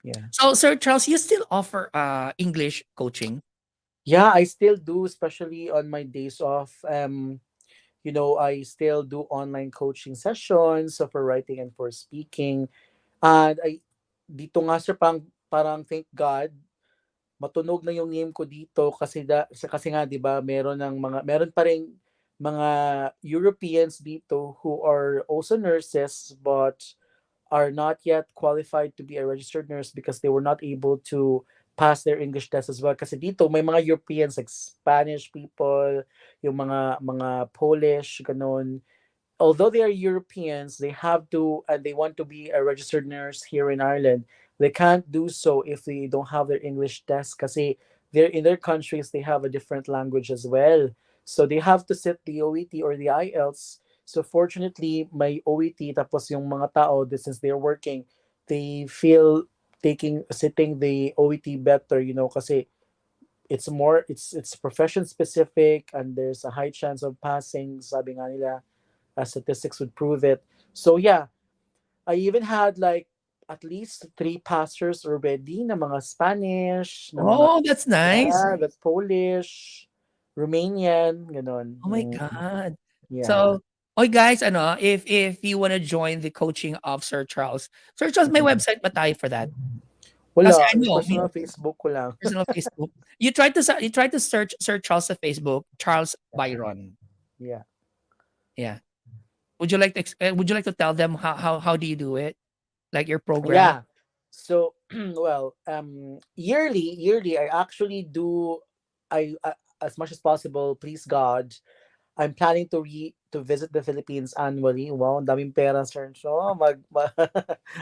Yeah. so Sir Charles, you still offer English coaching? Yeah, I still do, especially on my days off. I still do online coaching sessions, so for writing and for speaking. And dito nga sir, parang thank God, matunog na yung name ko dito kasi nga 'di ba meron pa ring mga Europeans dito who are also nurses but are not yet qualified to be a registered nurse because they were not able to pass their English test as well. Kasi dito may mga Europeans like Spanish people, yung mga Polish, ganun. Although they are Europeans, they have to and they want to be a registered nurse here in Ireland. They can't do so if they don't have their English test kasi they're in their countries they have a different language as well. So they have to sit the OET or the IELTS. So fortunately, my OET tapos yung mga tao since they're working, they feel taking sitting the OET better, kasi it's profession specific and there's a high chance of passing, sabi nga nila, statistics would prove it. So yeah, I even had like at least 3 pastors already na mga Spanish, na mga Oh, that's nice. that's Polish, Romanian, ganon. Oh my God. Yeah. So, oy guys, ano, if you wanna join the coaching of Sir Charles, may Mhm. website ba tayo for that? Kasi Wala, ano, personal Facebook ko lang. personal Facebook. You try to search Sir Charles sa Facebook, Charles Byron. Yeah. Yeah. Would you like to tell them how do you do it? Like your program? Yeah. So, well, yearly, I actually do. As much as possible, please God, I'm planning to visit the Philippines annually. Wow, ang daming pera, sir. So,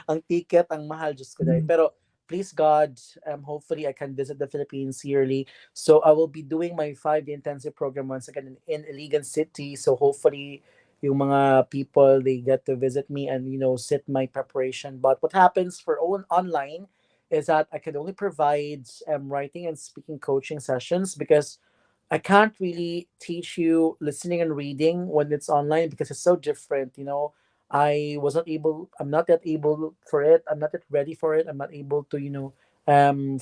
ang ticket, ang mahal, Diyos ko dahil. Hmm. Pero, please God, hopefully I can visit the Philippines yearly. So, I will be doing my 5-day intensive program once again in Iligan City. So, hopefully, yung mga people, they get to visit me and, sit my preparation. But what happens for online is that I can only provide writing and speaking coaching sessions because I can't really teach you listening and reading when it's online because it's so different, you know. I'm not that able for it. I'm not that ready for it. I'm not able to,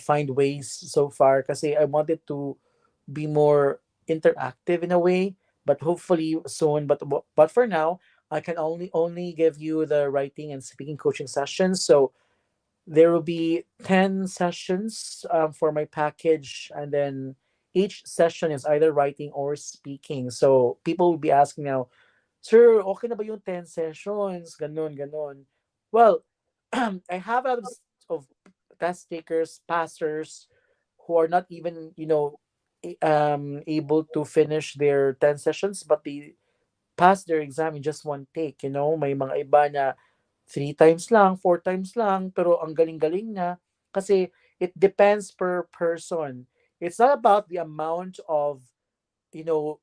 find ways so far because I wanted to be more interactive in a way, but hopefully soon. But for now, I can only give you the writing and speaking coaching sessions. So there will be 10 sessions for my package, and then each session is either writing or speaking. So people will be asking now, Sir, okay na ba yung 10 sessions? Ganon, ganon. Well, I have a lot of test takers, passers who are not even, able to finish their 10 sessions, but they pass their exam in just one take, you know? May mga iba na three times lang, four times lang, pero ang galing-galing na. Kasi it depends per person. It's not about the amount of, you know,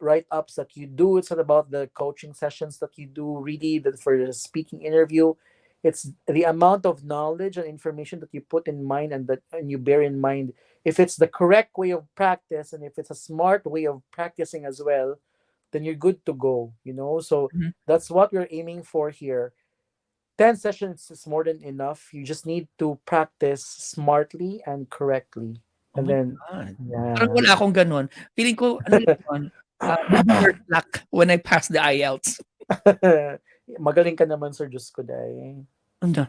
write-ups that you do. It's not about the coaching sessions that you do, really, for the speaking interview. It's the amount of knowledge and information that you put in mind and you bear in mind. If it's the correct way of practice and if it's a smart way of practicing as well, then you're good to go, you know? So Mhm. that's what we're aiming for here. 10 sessions is more than enough. You just need to practice smartly and correctly. Oh And my then, God. Parang yeah. wala akong gano'n. Feeling ko ano lang yun, backward luck when I pass the IELTS. Magaling ka naman, Sir, Diyos ko, day. Ano,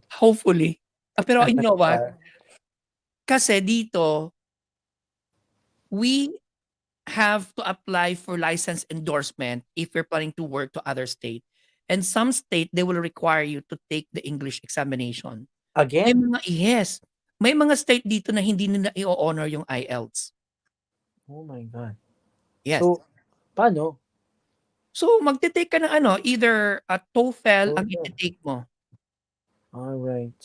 hopefully. Pero you know what? Yeah. Kasi dito, we have to apply for license endorsement if you're planning to work to other state. And some state, they will require you to take the English examination. May Again? mga yes. May mga state dito na hindi nila i-o-honor yung IELTS. Oh my God. Yes. So, paano? So, magte-take ka ng ano, either a TOEFL ang Okay. ite-take mo. All right.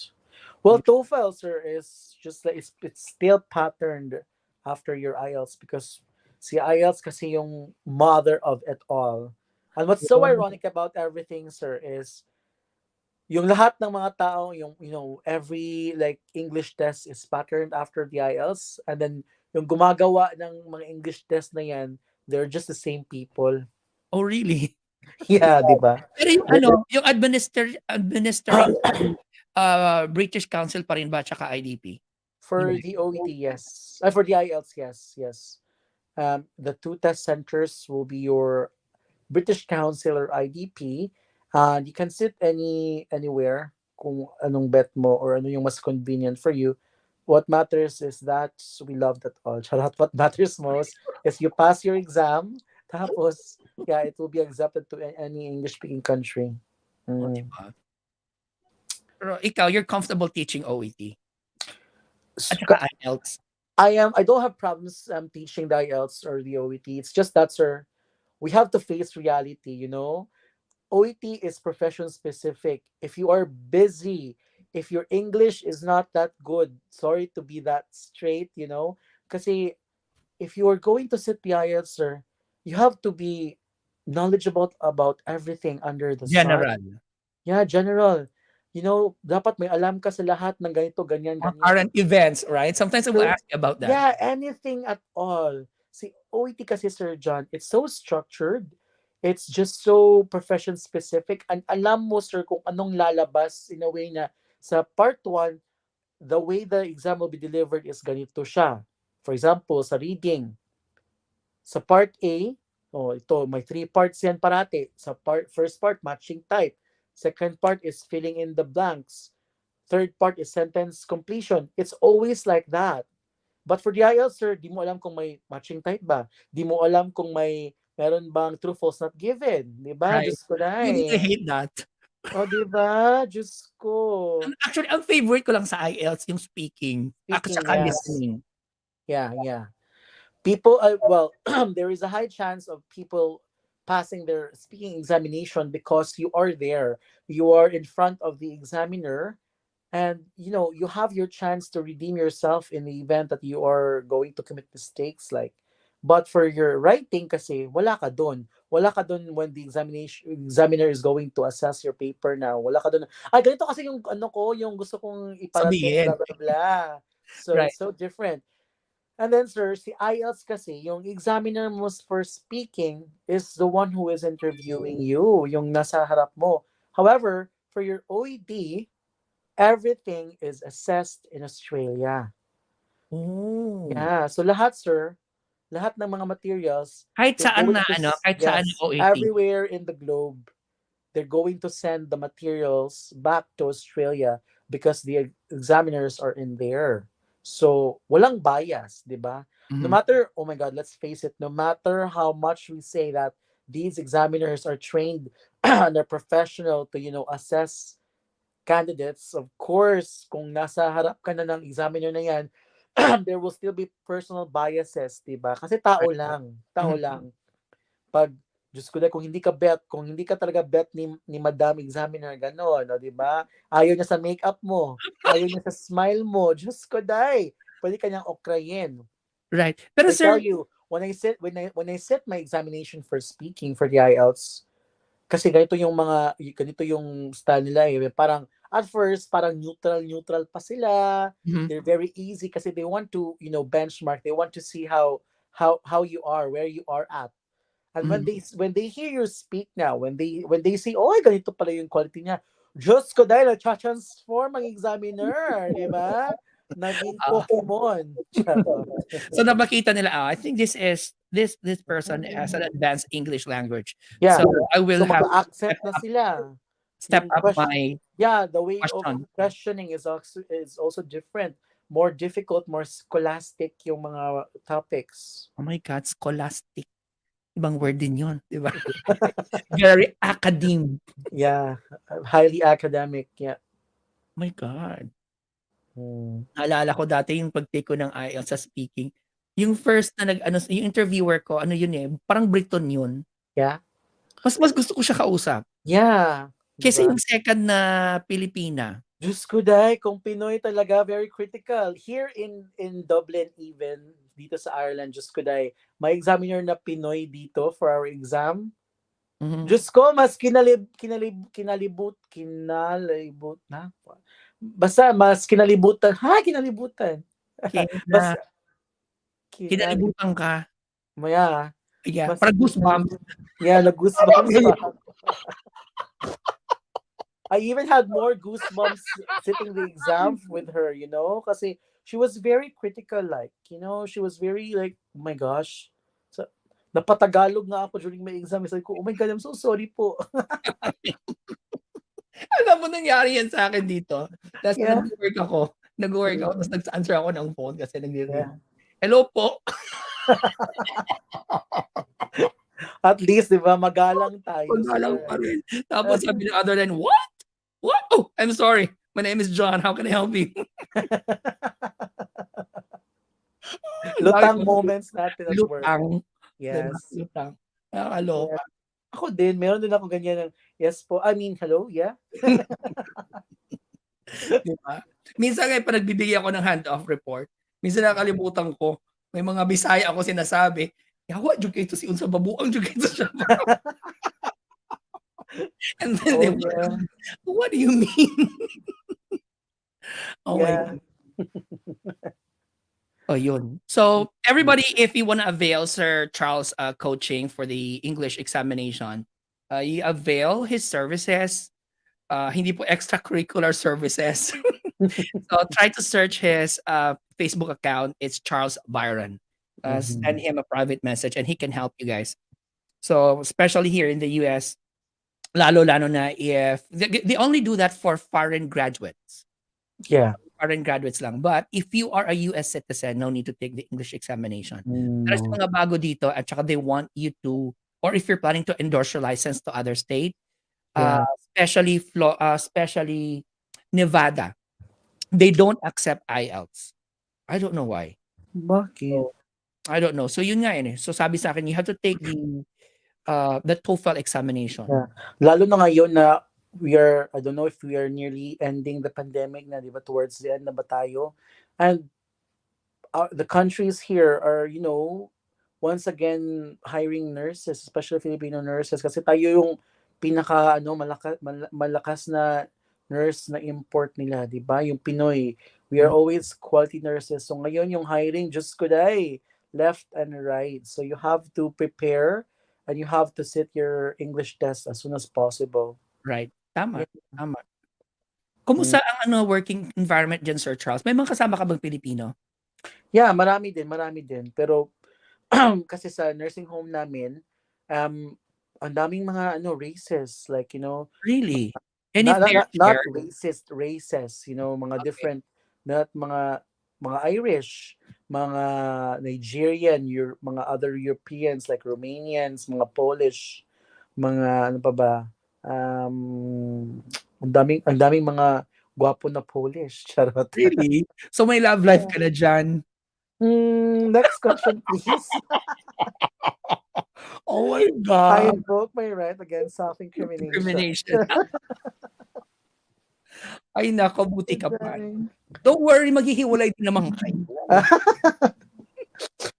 Well, TOEFL, sir, is just like it's still patterned after your IELTS because si IELTS kasi yung mother of it all. And what's so Oh. ironic about everything, sir, is yung lahat ng mga tao, every like English test is patterned after the IELTS, and then yung gumagawa ng mga English test na yan, they're just the same people. Oh, really? Yeah, di ba? Pero yung ano, yung administering British Council pa rin ba tsaka IDP? For Hindi. the OET, yes. For the IELTS, yes, yes. The two test centers will be your British Council or IDP. And you can sit anywhere kung anong bet mo or ano yung mas convenient for you. What matters is that we love that all. Charot, what matters most is you pass your exam, tapos, yeah, it will be accepted to any English-speaking country. Oh, Mm. diba? Pero ikaw, you're comfortable teaching OET at So, saka IELTS? I don't have problems teaching the IELTS or the OET. It's just that, sir, we have to face reality, you know? OET is profession specific. If you are busy, if your English is not that good, sorry to be that straight, you know? Kasi if you are going to sit the IELTS, sir, you have to be knowledgeable about everything under the sun. General. Yeah, general. You know, dapat may alam ka sa lahat ng ganito, ganyan, Mga ganyan. current events, right? Sometimes I will So, ask you about that. yeah, anything at all. See, OET kasi, Sir John, it's so structured. It's just so profession specific. And alam mo, sir, kung anong lalabas in a way na sa part 1, the way the exam will be delivered is ganito siya. For example, sa reading, sa part A, oh, ito, may 3 parts yan parati. First part, matching type. Second part is filling in the blanks. Third part is sentence completion. It's always like that. But for the IELTS, sir, di mo alam kung may matching type ba. Di mo alam kung meron bang true false not given. Di ba? Right. Diyos ko You really dahil. hate that. O, di ba? Diyos ko. Actually, ang favorite ko lang sa IELTS yung speaking at Speaking, saka yes. listening. Yeah, yeah. People, well, there is a high chance of people passing their speaking examination because you are there. You are in front of the examiner, and you have your chance to redeem yourself in the event that you are going to commit mistakes, like. But for your writing kasi wala ka doon when the examiner is going to assess your paper. Now wala ka doon, ganito kasi yung ano ko, yung gusto kong iparating, Sabihin. blah blah blah. So Right. it's so different. And then, sir, si IELTS kasi, yung examiner mo for speaking is the one who is interviewing you, yung nasa harap mo. However, for your OET, everything is assessed in Australia. Oh. Yeah, so lahat, sir, lahat ng mga materials, Kahit they're saan going na to, ano, kahit saan na yes, OAT. everywhere in the globe, they're going to send the materials back to Australia because the examiners are in there. So, walang bias, di ba? No Mhm. matter, oh my God, let's face it, no matter how much we say that these examiners are trained and they're professional to, assess candidates, of course, kung nasa harap ka na ng examiner na yan, there will still be personal biases, di ba? Kasi tao Right. lang, tao Mhm. lang. Pag, Diyos ko, kung hindi ka kung hindi ka talaga bet ni Madam Examiner, gano'n, no, di ba? Ayaw niya sa makeup mo, ayaw niya sa smile mo, Diyos ko, pwede ka niyang okrayin. Right. Pero I tell sir, you, when I set my examination for speaking for the IELTS, kasi ganito yung style nila eh. Parang, at first, parang neutral pa sila. mhm, They're very easy kasi they want to, benchmark. They want to see how you are, where you are at. And when mhm. they hear you speak now, when they see, oh, ganito pala yung quality niya. Diyos ko, dahil nag-transform ang examiner, di ba? Naging Ah, Pokemon. Charot. so napakita nila, I think this person has an advanced English language. Yeah. So I So will have to mag-accept na sila. step Yung up question, my yeah, the way of question. questioning is also different. More difficult, more scholastic yung mga topics. Oh my God, scholastic. Ibang word din yun, di ba? Very academe. Yeah, highly academic. Yeah. Oh my God. Hmm. Naalala ko dati yung pag-take ko ng IELTS sa speaking. Yung first na nag-ano, yung interviewer ko, ano yun eh, parang Briton yun. Yeah. Mas gusto ko siya kausap. Yeah. Di Kaysa ba? yung second na Pilipina. Diyos ko, kung Pinoy talaga, very critical. Here in Dublin even, dito sa Ireland, Diyos ko, may examiner na Pinoy dito for our exam. Mhm. Diyos ko, mas kinalibut na. Basta, mas kinalibutan. Kina Basta, kinali, kinalibutan ka. maya, Yeah, mas parang goosebumps. yeah, nag-goosebumps pa. I even had more goosebumps sitting the exam with her, kasi she was very critical, like, she was very like, oh my gosh. So, napatagalog nga ako during my exam. Sabi ko, oh my God, I'm so sorry po. Alam mo nangyari yan sa akin dito. Tapos Yeah. nag-work ako tapos nag-answer ako ng phone kasi nagre-ring. Yeah. Hello po. At least, di ba, magalang tayo, Magalang sir. pa rin. Tapos sabi ng other line, "What? What? Oh, I'm sorry. My name is John. How can I help you?" Lagi Lutang ko moments natin at work. lutang, 'di ba? Yes. Lutang. Yeah. Nakakaloka. Ako din, meron din ako ganyan ng, yes po, I mean, hello, yeah. 'Di ba? Minsan nga pa nagbibigay ako ng hand-off report, minsan nakakalimutan ko, may mga Bisaya ako sinasabi, "Yawa jud kay 'to si unsa babuang jud kay 'to siya." And then Oh, they were, yeah. "What do you mean?" Oh my Yeah. God. Oh, yun. So, everybody, if you wanna avail Sir Charles, coaching for the English examination, you avail his services, hindi po extracurricular services. So, try to search his, Facebook account. It's Charles Byron. Send Mhm. him a private message and he can help you guys. So, especially here in the US, lalo-lalo na if they only do that for foreign graduates. Yeah. Foreign graduates lang. But if you are a US citizen, no need to take the English examination. There's No. mga bago dito at saka they want you to, or if you're planning to endorse your license to other state, Yeah. especially Nevada, they don't accept IELTS. I don't know why. Bakit? So, I don't know. So yun nga yun eh. So sabi sa akin, you have to take the TOEFL examination. Yeah. Lalo na ngayon na I don't know if we are nearly ending the pandemic na, di ba, towards the end na ba tayo? And the countries here are, once again, hiring nurses, especially Filipino nurses, kasi tayo yung pinaka, malakas na nurse na import nila, di ba? Yung Pinoy. We are always quality nurses. So ngayon yung hiring, just ko day, left and right. So you have to prepare and you have to sit your English test as soon as possible. Right. Tama, Yeah. tama. Mm. Kumusta ang working environment diyan, Sir Charles? May mga kasama ka bang Pilipino? Yeah, marami din, marami din. Pero kasi sa nursing home namin, um, ang daming mga races, like, Really? Any not, fair not share? racist races, mga Okay. different, not mga Irish, mga Nigerian, mga other Europeans like Romanians, mga Polish, mga ano pa ba? Ang daming mga gwapo na Polish. Charot. Really? So may love life ka na diyan? Next question, please. Oh my I God! invoke my right against self-incrimination. Discrimination. Ay naku, buti ka pa. Aray. Don't worry, maghihiwalay din naman kayo.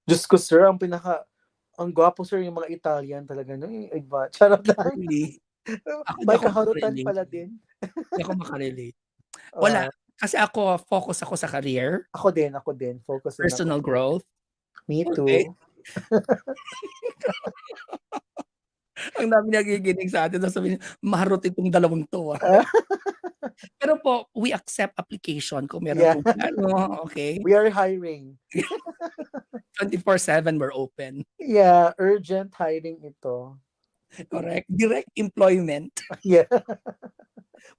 Diyos ko, sir, ang gwapo, sir, yung mga Italian talaga, no? Yung iba. Charot lang. Really? Ako di May ako kaharutan maka-relate. pala din. Di ako maka-relate. Wala. Kasi ako, focus ako sa career, Ako din. Focus din ako. personal growth. Me too. Okay. Ang dami nakikinig sa atin. Tapos sabihin, maharot itong dalawang to. Pero po, we accept application kung meron Yeah. pong okay? We are hiring. 24/7, we're open. Yeah, urgent hiring ito. Correct. Direct employment. Yeah.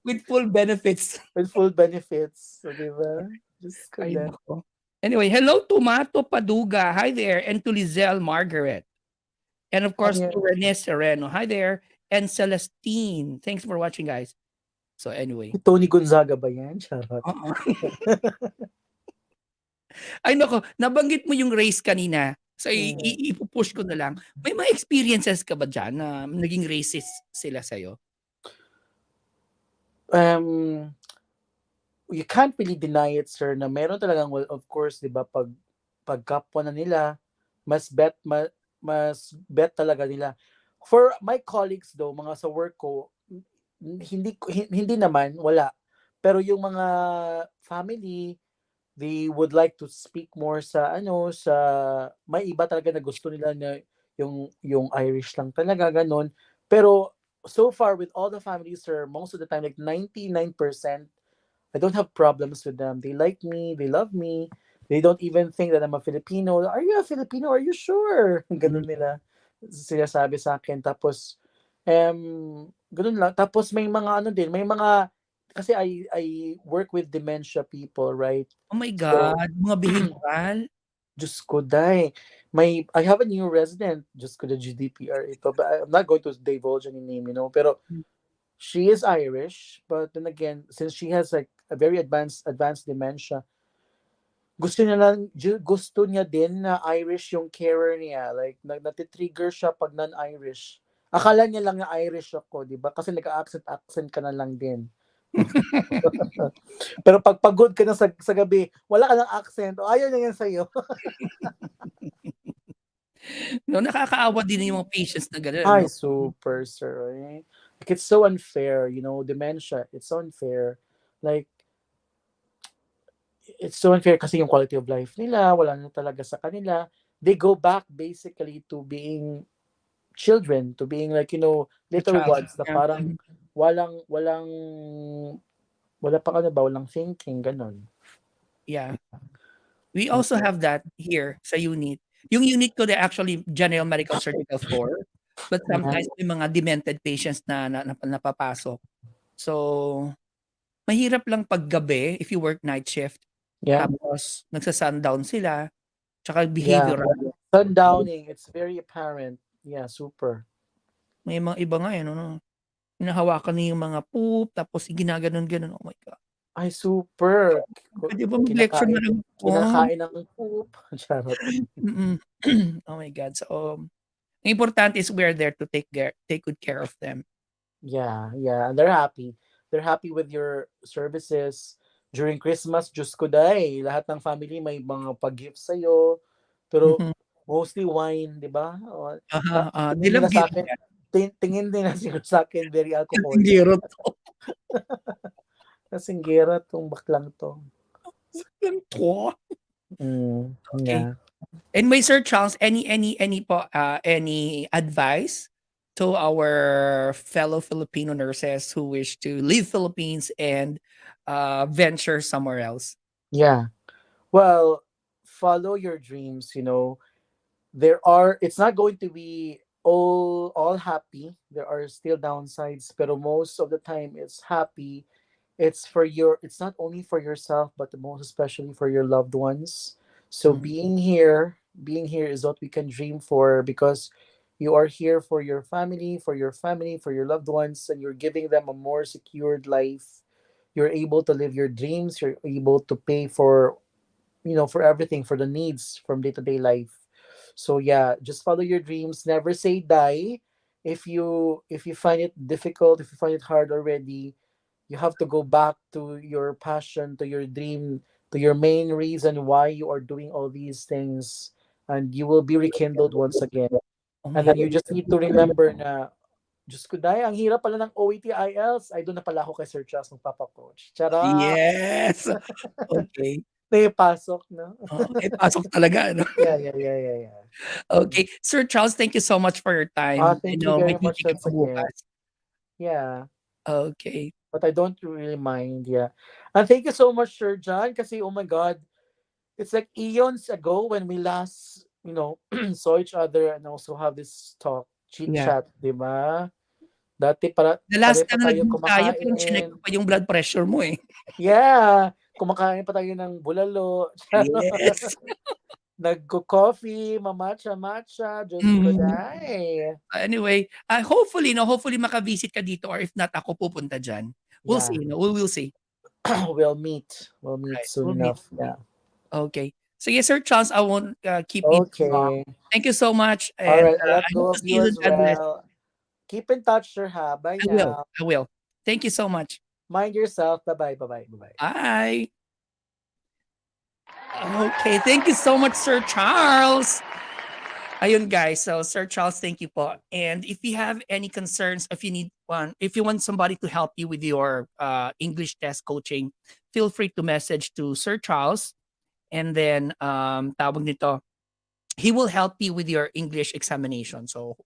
With full benefits. With full benefits. So, diba? Just Ay, lang. nako. Anyway, hello Tomato Paduga. Hi there. And to Lizelle Margaret. And of course, to Rene Sereno. Hi there. And Celestine. Thanks for watching, guys. So anyway. Tony Gonzaga ba yan? Charot. Ay, nako. Nabanggit mo yung race kanina. So, ipupush ko na lang. May mga experiences ka ba dyan na naging racist sila sa'yo? You can't really deny it, sir, na meron talagang, well, of course, di ba, pag kapwa na nila, mas bet talaga nila. For my colleagues though, mga sa work ko, hindi naman, wala. Pero yung mga family, they would like to speak more sa may iba talaga na gusto nila na yung Irish lang talaga, ganun. Pero so far with all the families, sir, most of the time, like 99%, I don't have problems with them. They like me, they love me. They don't even think that I'm a Filipino. Are you a Filipino? Are you sure? Ganun nila sila sabi sa akin. Tapos ganun lang. Tapos may mga may mga, kasi I work with dementia people, right? Oh my God, mga behavioral. Diyos ko, day. I have a new resident. Diyos ko, the GDPR ito. But I'm not going to divulge any name, Pero she is Irish, but then again, since she has like a very advanced dementia, gusto niya din na Irish yung carer niya. Like, natitrigger siya pag non-Irish. Akala niya lang na Irish ako, di ba? Kasi nag-accent ka na lang din. Pero pag pagod ka na sa gabi, wala ka ng accent, ayaw na yan sa'yo. No, nakakaawa din yung mga patients na gano'n. Ay, super, sir. Like, it's so unfair, dementia. It's so unfair. Like, it's so unfair kasi yung quality of life nila, wala na talaga sa kanila. They go back basically to being children, to being like, little ones na parang walang thinking, ganun. Yeah. We also have that here sa unit. Yung unit ko, they actually general medical surgical floor. But sometimes may mga demented patients na napapasok. So, mahirap lang pag gabi if you work night shift. Yeah. Tapos, nagsa-sundown sila. Tsaka behavioral. Yeah. Sundowning, it's very apparent. Yeah, super. May mga iba nga hinahawakan niya yung mga poop, tapos ginaganon-ganon. Oh my God. Ay, super. Pwede ba mag-lecture na lang? Kinakain ng poop. Charot. Oh my God. So, ang importante is we're there to take good care of them. Yeah. They're happy. They're happy with your services. During Christmas, Diyos ko day, lahat ng family may mga pag-gift sa'yo. Pero mostly wine, di ba? Tingin din na siguro sa akin, very alcoholic. Kasinggero to. Kasinggera tong baklang to. Twa. Okay. Yeah. Anyway, Sir Charles, any advice to our fellow Filipino nurses who wish to leave Philippines and venture somewhere else? Yeah. Well, follow your dreams, you know. It's not going to be all happy. There are still downsides, but most of the time it's happy. It's not only for yourself, but the most especially for your loved ones. So Mhm. being here is what we can dream for, because you are here for your family, for your loved ones, and you're giving them a more secured life. You're able to live your dreams, you're able to pay for, for everything, for the needs from day-to-day life. So yeah, just follow your dreams, never say die. If you find it difficult, if you find it hard already, you have to go back to your passion, to your dream, to your main reason why you are doing all these things, and you will be rekindled once again. Oh And my then you just need to remember na, Diyos ko, Day, ang hirap pala ng OET IELTS. Ay, doon na pala ako kay Sir Charles magpapacoach. Charot! Yes. Okay. May pasok, no? Oo, eh, pasok talaga ano. Yeah, yeah, yeah, yeah, yeah. Mm. Okay. Sir Charles, thank you so much for your time. I Thank you know may very much duty ka once pa again. bukas. Yeah, Okay. but I don't really mind. Yeah, and thank you so much, Sir John. Kasi oh my God, it's like eons ago when we last, saw each other and also have this talk, chit Yeah. chat, di ba? Dati para The pare last pa time na tayo nag-meet tayo parang chineck kumakain. ko pa yung blood pressure mo, eh. Yeah, kumakain pa tayo ng bulalo. Yes. Nagko-coffee, matcha, Diyos ko, Mhm. Day. Anyway, hopefully maka-visit ka dito or if not ako pupunta diyan. We'll Yeah, see, no? We will see. we'll meet Right, soon we'll meet. enough. Yeah. Okay. Sige, Sir Charles, I won't, keep you too long. Okay. Thank you so much, All and, right. I'll let I hope go to of see you you. as God bless. well. Keep in touch, sir. Ha. Bye I will, now. I will. Thank you so much. Mind yourself. Bye-bye. Bye-bye. Bye-bye. Bye. Okay, thank you so much, Sir Charles. Ayun guys, so Sir Charles, thank you po. And if you have any concerns, if you want somebody to help you with your English test coaching, feel free to message to Sir Charles. And then tawag nito, he will help you with your English examination. So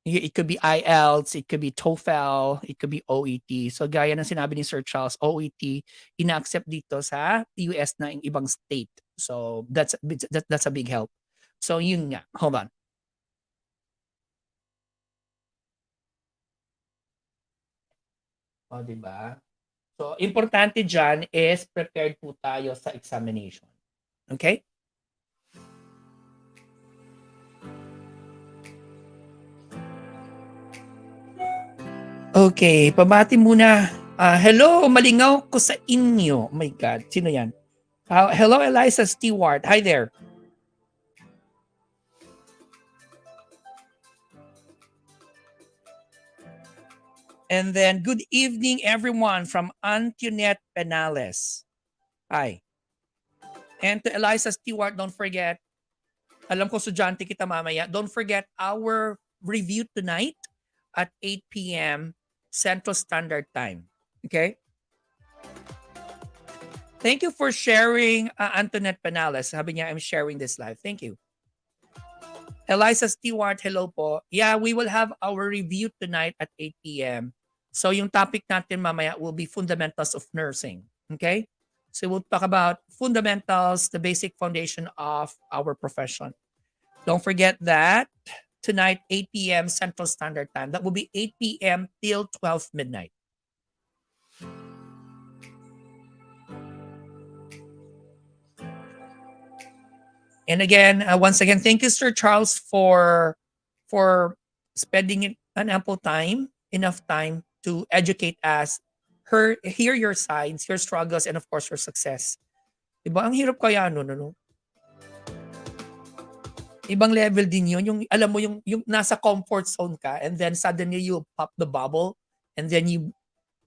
it could be IELTS, it could be TOEFL, it could be OET. So gaya ng sinabi ni Sir Charles, OET ina-accept dito sa US na yung ibang state. So that's a big help. So yun nga, hold on. O, di ba? So importante diyan is prepared po tayo sa examination. Okay? Okay, pabati muna. Hello, malingaw ko sa inyo. Oh my God, sino yan? Hello, Eliza Stewart. Hi there. And then, good evening, everyone, from Antoinette Penales. Hi. And to Eliza Stewart, don't forget, alam ko estudyante kita mamaya, don't forget our review tonight at 8 p.m. Central Standard Time. Okay? Thank you for sharing, Antoinette Penales. Sabi niya, I'm sharing this live. Thank you. Eliza Stewart, hello po. Yeah, we will have our review tonight at 8 p.m. So yung topic natin mamaya will be fundamentals of nursing. Okay? So we'll talk about fundamentals, the basic foundation of our profession. Don't forget that tonight, 8 p.m. Central Standard Time. That will be 8 p.m. till 12 midnight. And again, once again, thank you, Sir Charles, for spending an ample time, enough time to educate us, hear your sides, your struggles, and of course, your success. Diba? Ang hirap kaya nun, ano? Ibang level din yun. Yung, alam mo, yung nasa comfort zone ka and then suddenly you pop the bubble and then you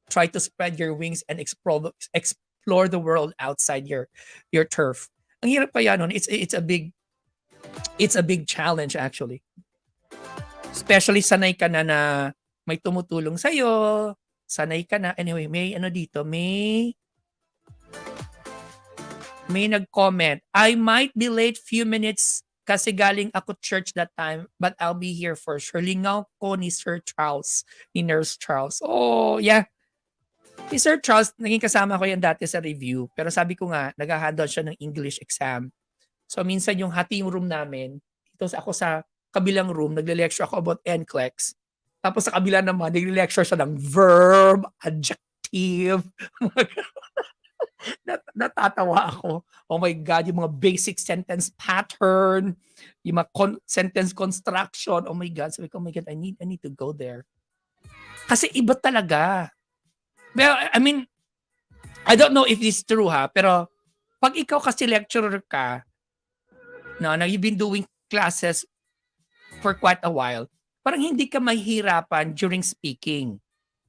try to spread your wings and explore the world outside your turf. Ang hirap kaya nun. It's a big challenge actually. Especially sanay ka na may tumutulong sa'yo, sanay ka na. Anyway, may ano dito, may may nag-comment, I might be late few minutes kasi galing ako church that time, but I'll be here for sure. Lingaw ko ni Sir Charles, ni Nurse Charles. Oh, yeah. Si Sir Charles, naging kasama ko yan dati sa review. Pero sabi ko nga, nag-handle siya ng English exam. So minsan yung hati yung room namin, dito ako sa kabilang room, nagle-lecture ako about NCLEX. Tapos sa kabila naman, nagle-lecture siya ng verb, adjective. Natatawa ako. Oh my God, yung mga basic sentence pattern, yung mga sentence construction. Oh my God, sabi ko, oh my God, I need to go there. Kasi iba talaga. Well, I mean, I don't know if it's true ha, pero pag ikaw kasi lecturer ka, no, na you've been doing classes for quite a while, parang hindi ka mahihirapan during speaking.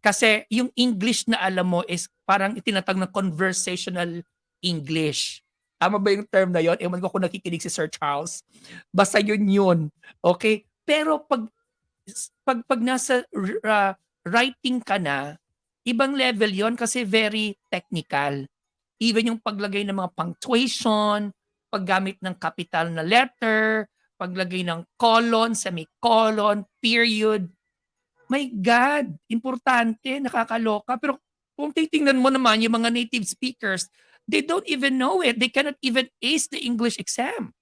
Kasi yung English na alam mo is parang itinatag na conversational English. Tama ba yung term na yon? Ewan ko kung nakikinig si Sir Charles. Basta yun. Okay? Pero pag nasa writing ka na, ibang level yon kasi very technical. Even yung paglagay ng mga punctuation, paggamit ng capital na letter, paglagay ng colon, semicolon, period. My God, importante, nakakaloka. Pero kung titingnan mo naman yung mga native speakers, they don't even know it. They cannot even ace the English exam.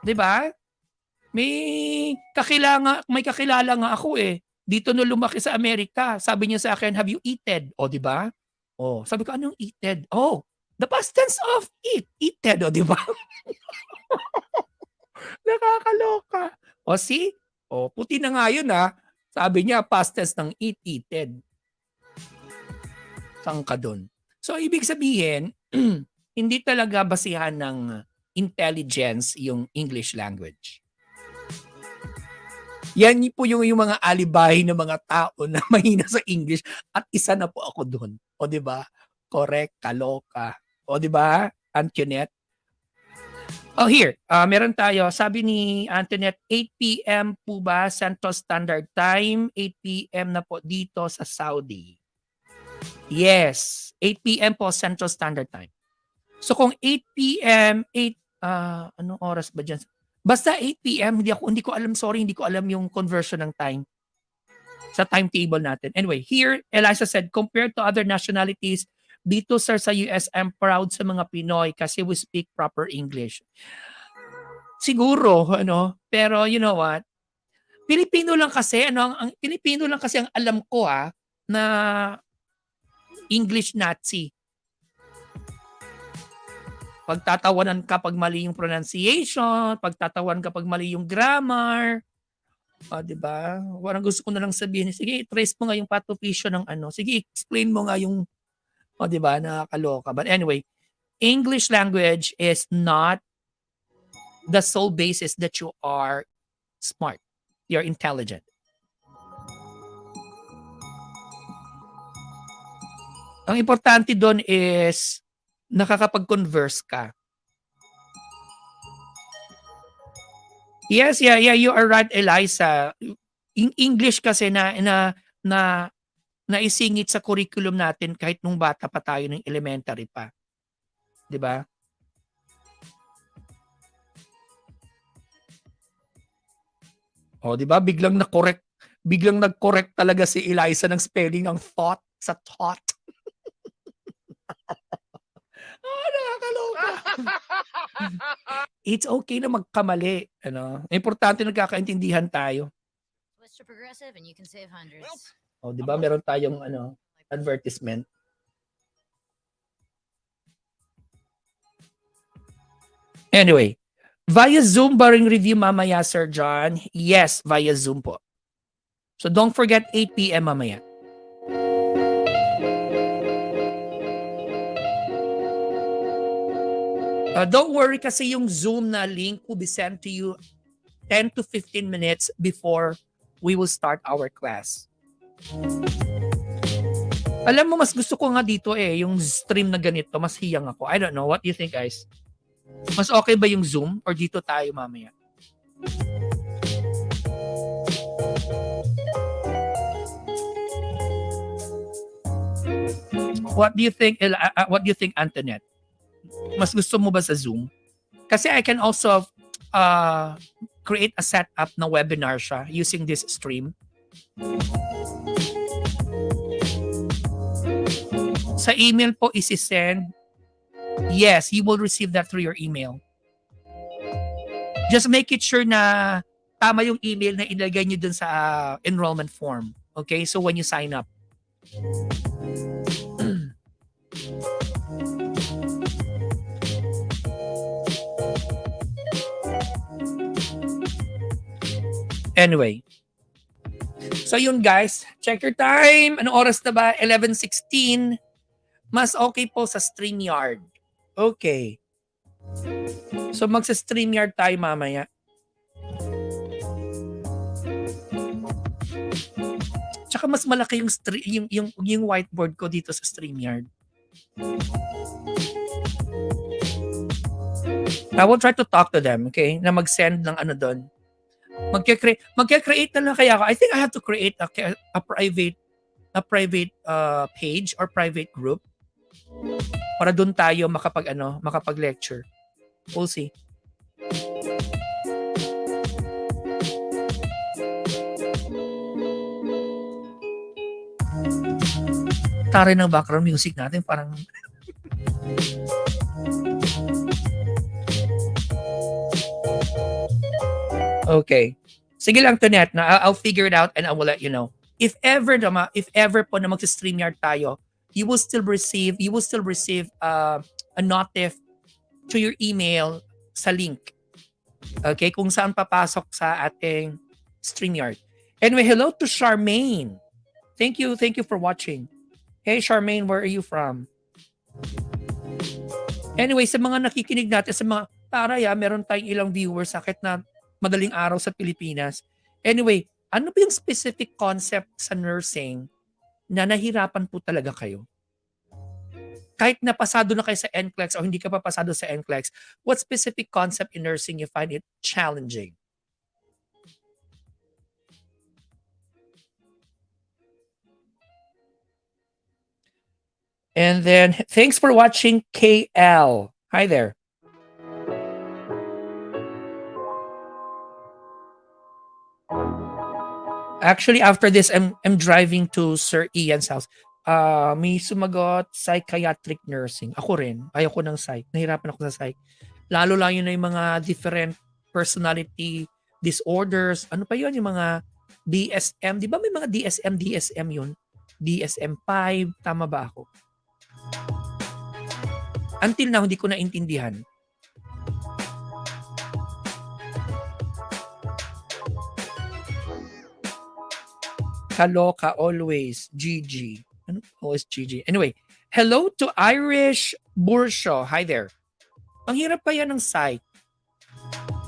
'Di ba? May kakilala nga ako eh. Dito no lumaki sa Amerika. Sabi niya sa akin, "Have you eaten?" O, 'di ba? Oh, sabi ko, "Anong eaten?" Oh, the past tense of eat. Eaten, o, 'di ba? Nakakaloka. O, see? O, puti na nga yun ha. Sabi niya, past tense ng eat, eaten. Saan ka dun? So, ibig sabihin, hindi talaga basihan ng intelligence yung English language. Yan po yung mga alibay ng mga tao na mahina sa English at isa na po ako dun. O, di ba? Correct, kaloka. O, di ba, Antoinette? Oh, here. Meron tayo. Sabi ni Antoinette, 8 p.m. po ba Central Standard Time? 8 p.m. na po dito sa Saudi. Yes. 8 p.m. po Central Standard Time. So kung 8 p.m., anong oras ba dyan? Basta 8 p.m., hindi ko alam yung conversion ng time sa timetable natin. Anyway, here, Eliza said, compared to other nationalities, dito sir sa US, I'm proud sa mga Pinoy kasi we speak proper English. Siguro, pero you know what? Pilipino lang kasi ang alam ko na English Nazi. Pagtatawanan ka pag mali yung pronunciation, pagtatawan ka pag mali yung grammar. Di ba? Parang gusto ko na lang sabihin, sige, trace mo nga yung patopisyo ng sige, explain mo nga yung di ba? Nakakaloka. But anyway, English language is not the sole basis that you are smart. You're intelligent. Ang importante doon is nakakapag-converse ka. Yes, yeah, you are right, Eliza. English kasi na naisingit sa curriculum natin kahit nung bata pa tayo ng elementary pa. 'Di ba? Oh, 'di ba? Biglang nag-correct talaga si Eliza ng spelling ng thought sa thought. Nakakaloka. It's okay na magkamali, Importante nagkakaintindihan tayo. Switch to Progressive and you can save hundreds. Oh, 'di ba? Meron tayong advertisement. Anyway, via Zoom ba ring review mamaya, Sir John? Yes, via Zoom po. So don't forget 8 p.m. mamaya. Don't worry kasi yung Zoom na link will be sent to you 10 to 15 minutes before we will start our class. Alam mo, mas gusto ko nga dito yung stream na ganito, mas hiyang ako. I don't know, what do you think, guys? Mas okay ba yung Zoom or dito tayo mamaya? What do you think, Antoinette? Mas gusto mo ba sa Zoom? Kasi I can also create a setup na webinar siya using this stream. Sa email po isi-send. Yes, you will receive that through your email. Just make it sure na tama yung email na ilagay nyo dun sa enrollment form. Okay? So when you sign up. Anyway. So yun guys, check your time. Anong oras na ba? 11:16. Mas okay po sa StreamYard. Okay. So magsa-StreamYard tayo mamaya. Tsaka mas malaki yung whiteboard ko dito sa StreamYard. I will try to talk to them, okay? Na mag-send ng ano doon. Magke-create na lang kaya ako. I think I have to create a private page or private group para doon tayo makapag-lecture. We'll see. Tari ng background music natin parang okay. Sige lang, Tonette, na I'll figure it out and I will let you know. If ever po na mag-StreamYard tayo, you will still receive a notif to your email sa link. Okay, kung saan papasok sa ating StreamYard. Anyway, hello to Charmaine. Thank you for watching. Hey Charmaine, where are you from? Anyway, sa mga nakikinig natin, sa mga meron tayong ilang viewers sakit na madaling araw sa Pilipinas. Anyway, ano ba yung specific concept sa nursing na nahirapan po talaga kayo? Kahit napasado na kayo sa NCLEX o hindi ka pa pasado sa NCLEX, what specific concept in nursing you find it challenging? And then, thanks for watching, KL. Hi there. Actually, after this, I'm driving to Sir Ian's house. May sumagot, psychiatric nursing. Ako rin. Ayoko ng psych. Nahirapan ako sa psych. Lalo lang yun na yung mga different personality disorders. Ano pa yun? Yung mga DSM. Di ba may mga DSM yun? DSM-5. Tama ba ako? Until now, hindi ko naintindihan. Kaloka always. GG. Ano? Always GG. Anyway, hello to Irish Bursho. Hi there. Ang hirap pa yan ng psych.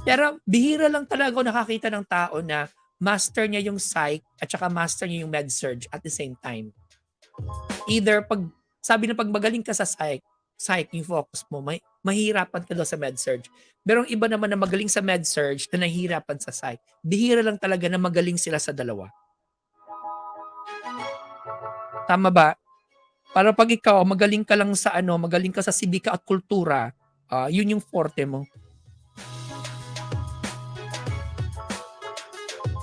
Pero bihira lang talaga ako nakakita ng tao na master niya yung psych at saka master niya yung med-surg at the same time. Either sabi na pag magaling ka sa psych yung focus mo, mahirapan ka doon sa med-surg. Pero ang iba naman na magaling sa med-surg na nahihirapan sa psych. Bihira lang talaga na magaling sila sa dalawa. Tama ba? Para pag ikaw, magaling ka lang sa magaling ka sa sibika at kultura, yun yung forte mo.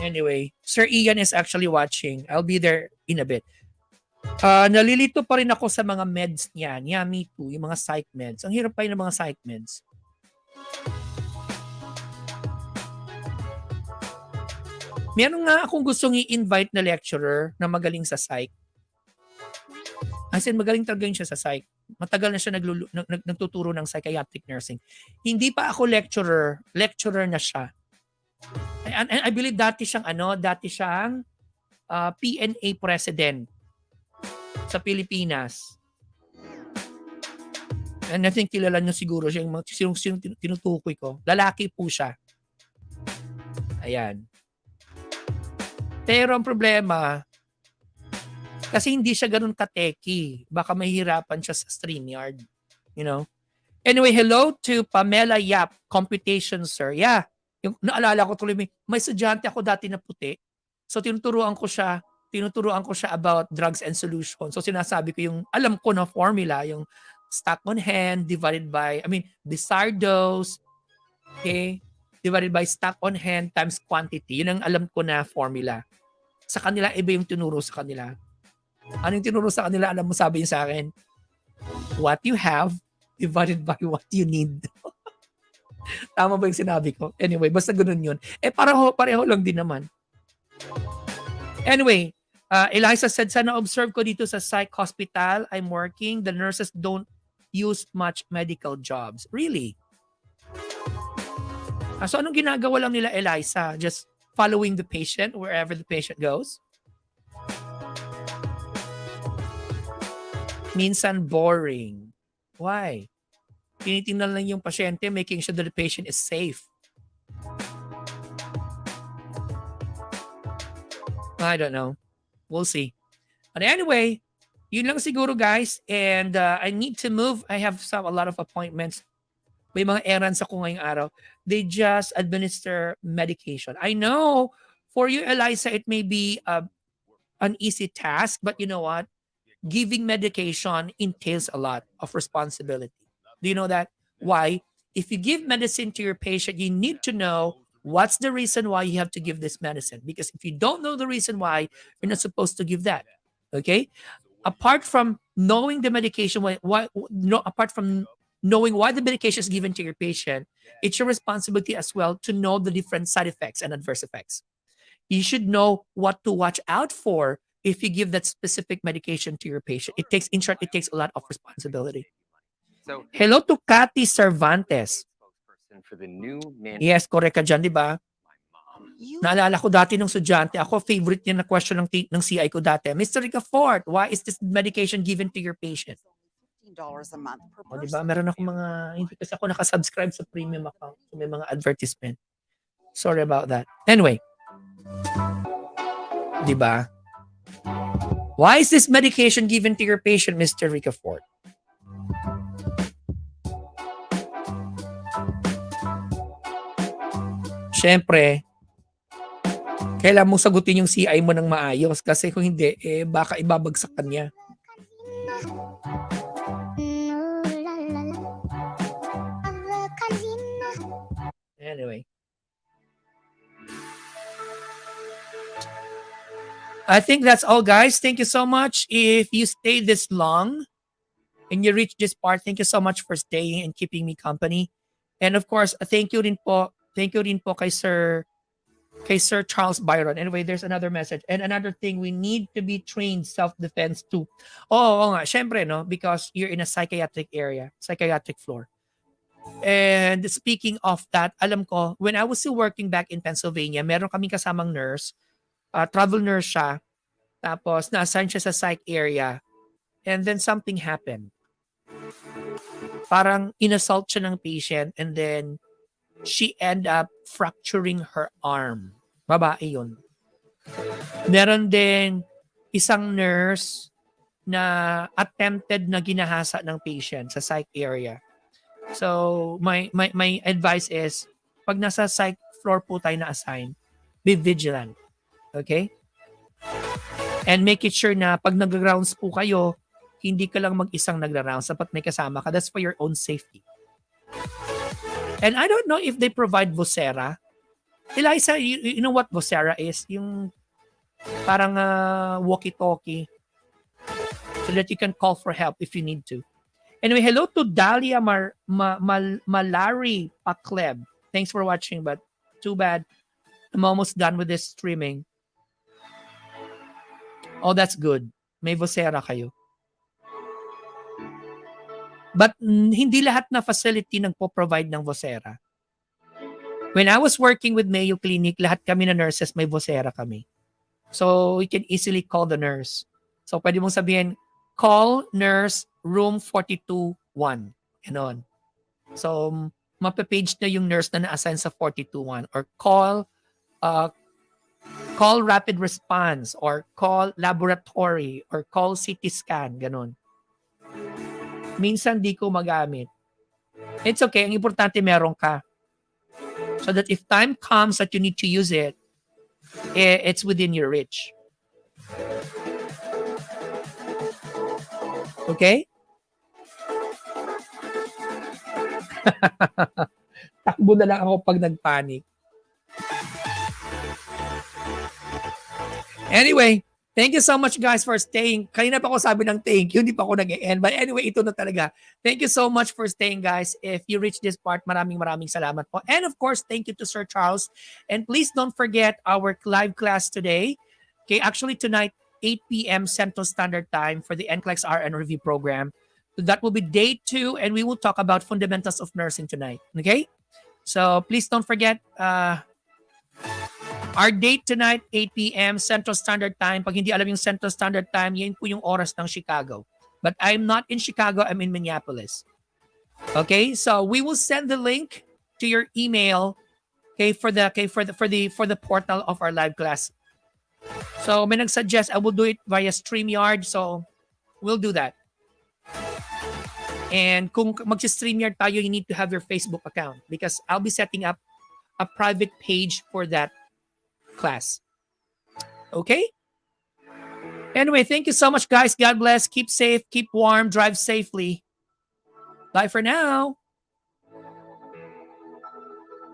Anyway, Sir Ian is actually watching. I'll be there in a bit. Nalilito pa rin ako sa mga meds niyan. Yeah, me too. Yung mga psych meds. Ang hirap pa yun ng mga psych meds. Meron nga akong gustong i-invite na lecturer na magaling sa psych. As in, magaling talaga yun siya sa psych. Matagal na siya nagtuturo ng psychiatric nursing. Hindi pa ako lecturer na siya. And I believe dati siyang PNA president sa Pilipinas. And I think kilala niyo siguro siya yung tinutukoy ko. Lalaki po siya. Ayan. Pero ang problema, kasi hindi siya ganun kateki. Baka mahihirapan siya sa StreamYard. You know? Anyway, hello to Pamela Yap, computation sir. Yeah. Yung naalala ko tuloy, may estudyante ako dati na puti. So tinuturuan ko siya about drugs and solutions. So sinasabi ko yung alam ko na formula, yung stock on hand divided by, desired dose, okay, divided by stock on hand times quantity. Yun ang alam ko na formula. Sa kanila, iba yung tinuro sa kanila. Anong tinuro sa kanila? Alam mo, sabi niya sa akin, what you have divided by what you need. Tama ba yung sinabi ko? Anyway, basta ganun yun. Pareho lang din naman. Anyway, Eliza said, sana observe ko dito sa psych hospital I'm working, the nurses don't use much medical jobs. Really? So anong ginagawa lang nila, Eliza? Just following the patient wherever the patient goes? Minsan boring. Why? Tinitingnan lang yung pasyente, making sure that the patient is safe. I don't know. We'll see. But anyway, yun lang siguro guys. And I need to move. I have a lot of appointments. May mga errands ako ngayong araw. They just administer medication. I know for you, Eliza, it may be an easy task. But you know what? Giving medication entails a lot of responsibility. Do you know that? Why? If you give medicine to your patient, you need to know what's the reason why you have to give this medicine. Because if you don't know the reason why, you're not supposed to give that. Okay? Apart from knowing the medication, apart from knowing why the medication is given to your patient, it's your responsibility as well to know the different side effects and adverse effects. You should know what to watch out for if you give that specific medication to your patient. It takes a lot of responsibility. So, hello to Cathy Cervantes. For the new Yes, correct ka dyan, di ba? Naalala ko dati nung estudyante, ako favorite niya na question ng CI ko dati. Mr. Ricafort, why is this medication given to your patient? $15 a month per O, di person. ba? Meron ako hindi kasi ako nakasubscribe sa premium account. So may mga advertisement. Sorry about that. Anyway. Di ba? Why is this medication given to your patient, Mr. Ricafort? Siyempre, kailangan mong sagutin yung CI mo ng maayos kasi kung hindi, baka ibabagsak ka niya. Anyway. I think that's all, guys. Thank you so much. If you stayed this long and you reached this part, thank you so much for staying and keeping me company. And of course, thank you rin po kay Sir Charles Byron. Anyway, there's another message. And another thing, we need to be trained self-defense too. Oo nga, syempre, no? Because you're in a psychiatric area, psychiatric floor. And speaking of that, alam ko, when I was still working back in Pennsylvania, meron kaming kasamang nurse, travel nurse siya, tapos na-assign siya sa psych area, and then something happened. Parang inassault siya ng patient, and then she end up fracturing her arm. Babae yun. Meron din isang nurse na attempted na ginahasa ng patient sa psych area. So, my advice is, pag nasa psych floor po tayo na-assign, be vigilant. Okay? And make it sure na pag nag-rounds po kayo, hindi ka lang mag-isang nagra-rounds. Dapat may kasama ka. That's for your own safety. And I don't know if they provide Vocera. Eliza, you know what Vocera is? Yung parang walkie-talkie so that you can call for help if you need to. Anyway, hello to Dalia Malari Pakleb. Thanks for watching, but too bad. I'm almost done with this streaming. Oh, that's good. May Vocera kayo. But hindi lahat na facility nagpo-provide ng Vocera. When I was working with Mayo Clinic, lahat kami na nurses may Vocera kami. So, you can easily call the nurse. So, pwede mong sabihin, call nurse room 42-1. Ganon. So, mapapage na yung nurse na na-assign sa 42-1. Or call rapid response, or call laboratory, or call CT scan. Ganon. Minsan di ko magamit. It's okay. Ang importante meron ka. So that if time comes that you need to use it, it's within your reach. Okay? Takbo na lang ako pag nagpanic. Anyway, thank you so much guys for staying. Kanina pa ako sabi ng thank you, hindi pa ako nag-end. But anyway, ito na talaga. Thank you so much for staying guys. If you reached this part, maraming salamat po. And of course, thank you to Sir Charles. And please don't forget our live class today. Okay, actually tonight, 8 p.m. Central Standard Time for the NCLEX RN Review Program. So that will be day 2 and we will talk about fundamentals of nursing tonight. Okay? So please don't forget, our date tonight, 8 p.m. Central Standard Time. Pag hindi alam yung Central Standard Time, yan po yung oras ng Chicago. But I'm not in Chicago, I'm in Minneapolis. Okay? So we will send the link to your email, okay, for the portal of our live class. So may nag-suggest I will do it via StreamYard, so we'll do that. And kung mag-StreamYard tayo, you need to have your Facebook account because I'll be setting up a private page for that class. Okay? Anyway, thank you so much, guys. God bless. Keep safe, keep warm, drive safely. Bye for now.